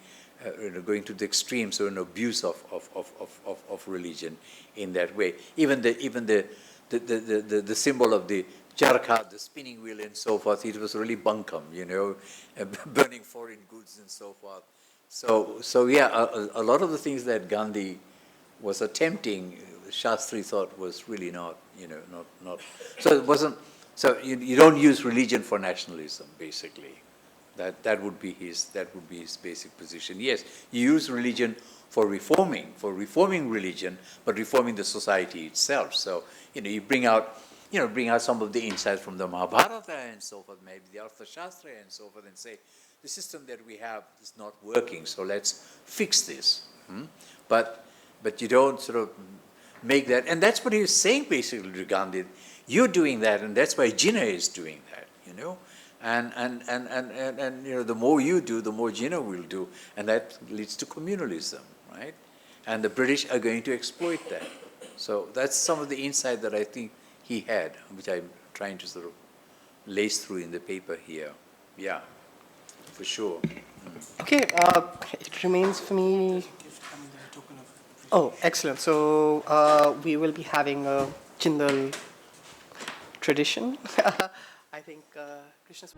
going to the extremes or an abuse of religion in that way. Even the symbol of the charkha, the spinning wheel and so forth, it was really bunkum, burning foreign goods and so forth. So yeah, a lot of the things that Gandhi was attempting, Sastri thought was really not. So it wasn't. So you don't use religion for nationalism, basically. That would be his basic position. Yes, you use religion for reforming religion, but reforming the society itself. So you bring out some of the insights from the Mahabharata and so forth, maybe the Arthashastra and so forth, and say the system that we have is not working. So let's fix this. But you don't sort of make that, and that's what he was saying basically to Gandhi. You're doing that, and that's why Jinnah is doing that, And the more you do, the more Jinnah will do, and that leads to communalism, right? And the British are going to exploit that. So that's some of the insight that I think he had, which I'm trying to sort of lace through in the paper here. Yeah, for sure. Okay, it remains for me. Oh, excellent. So we will be having a Jindal tradition. I think Krishna's.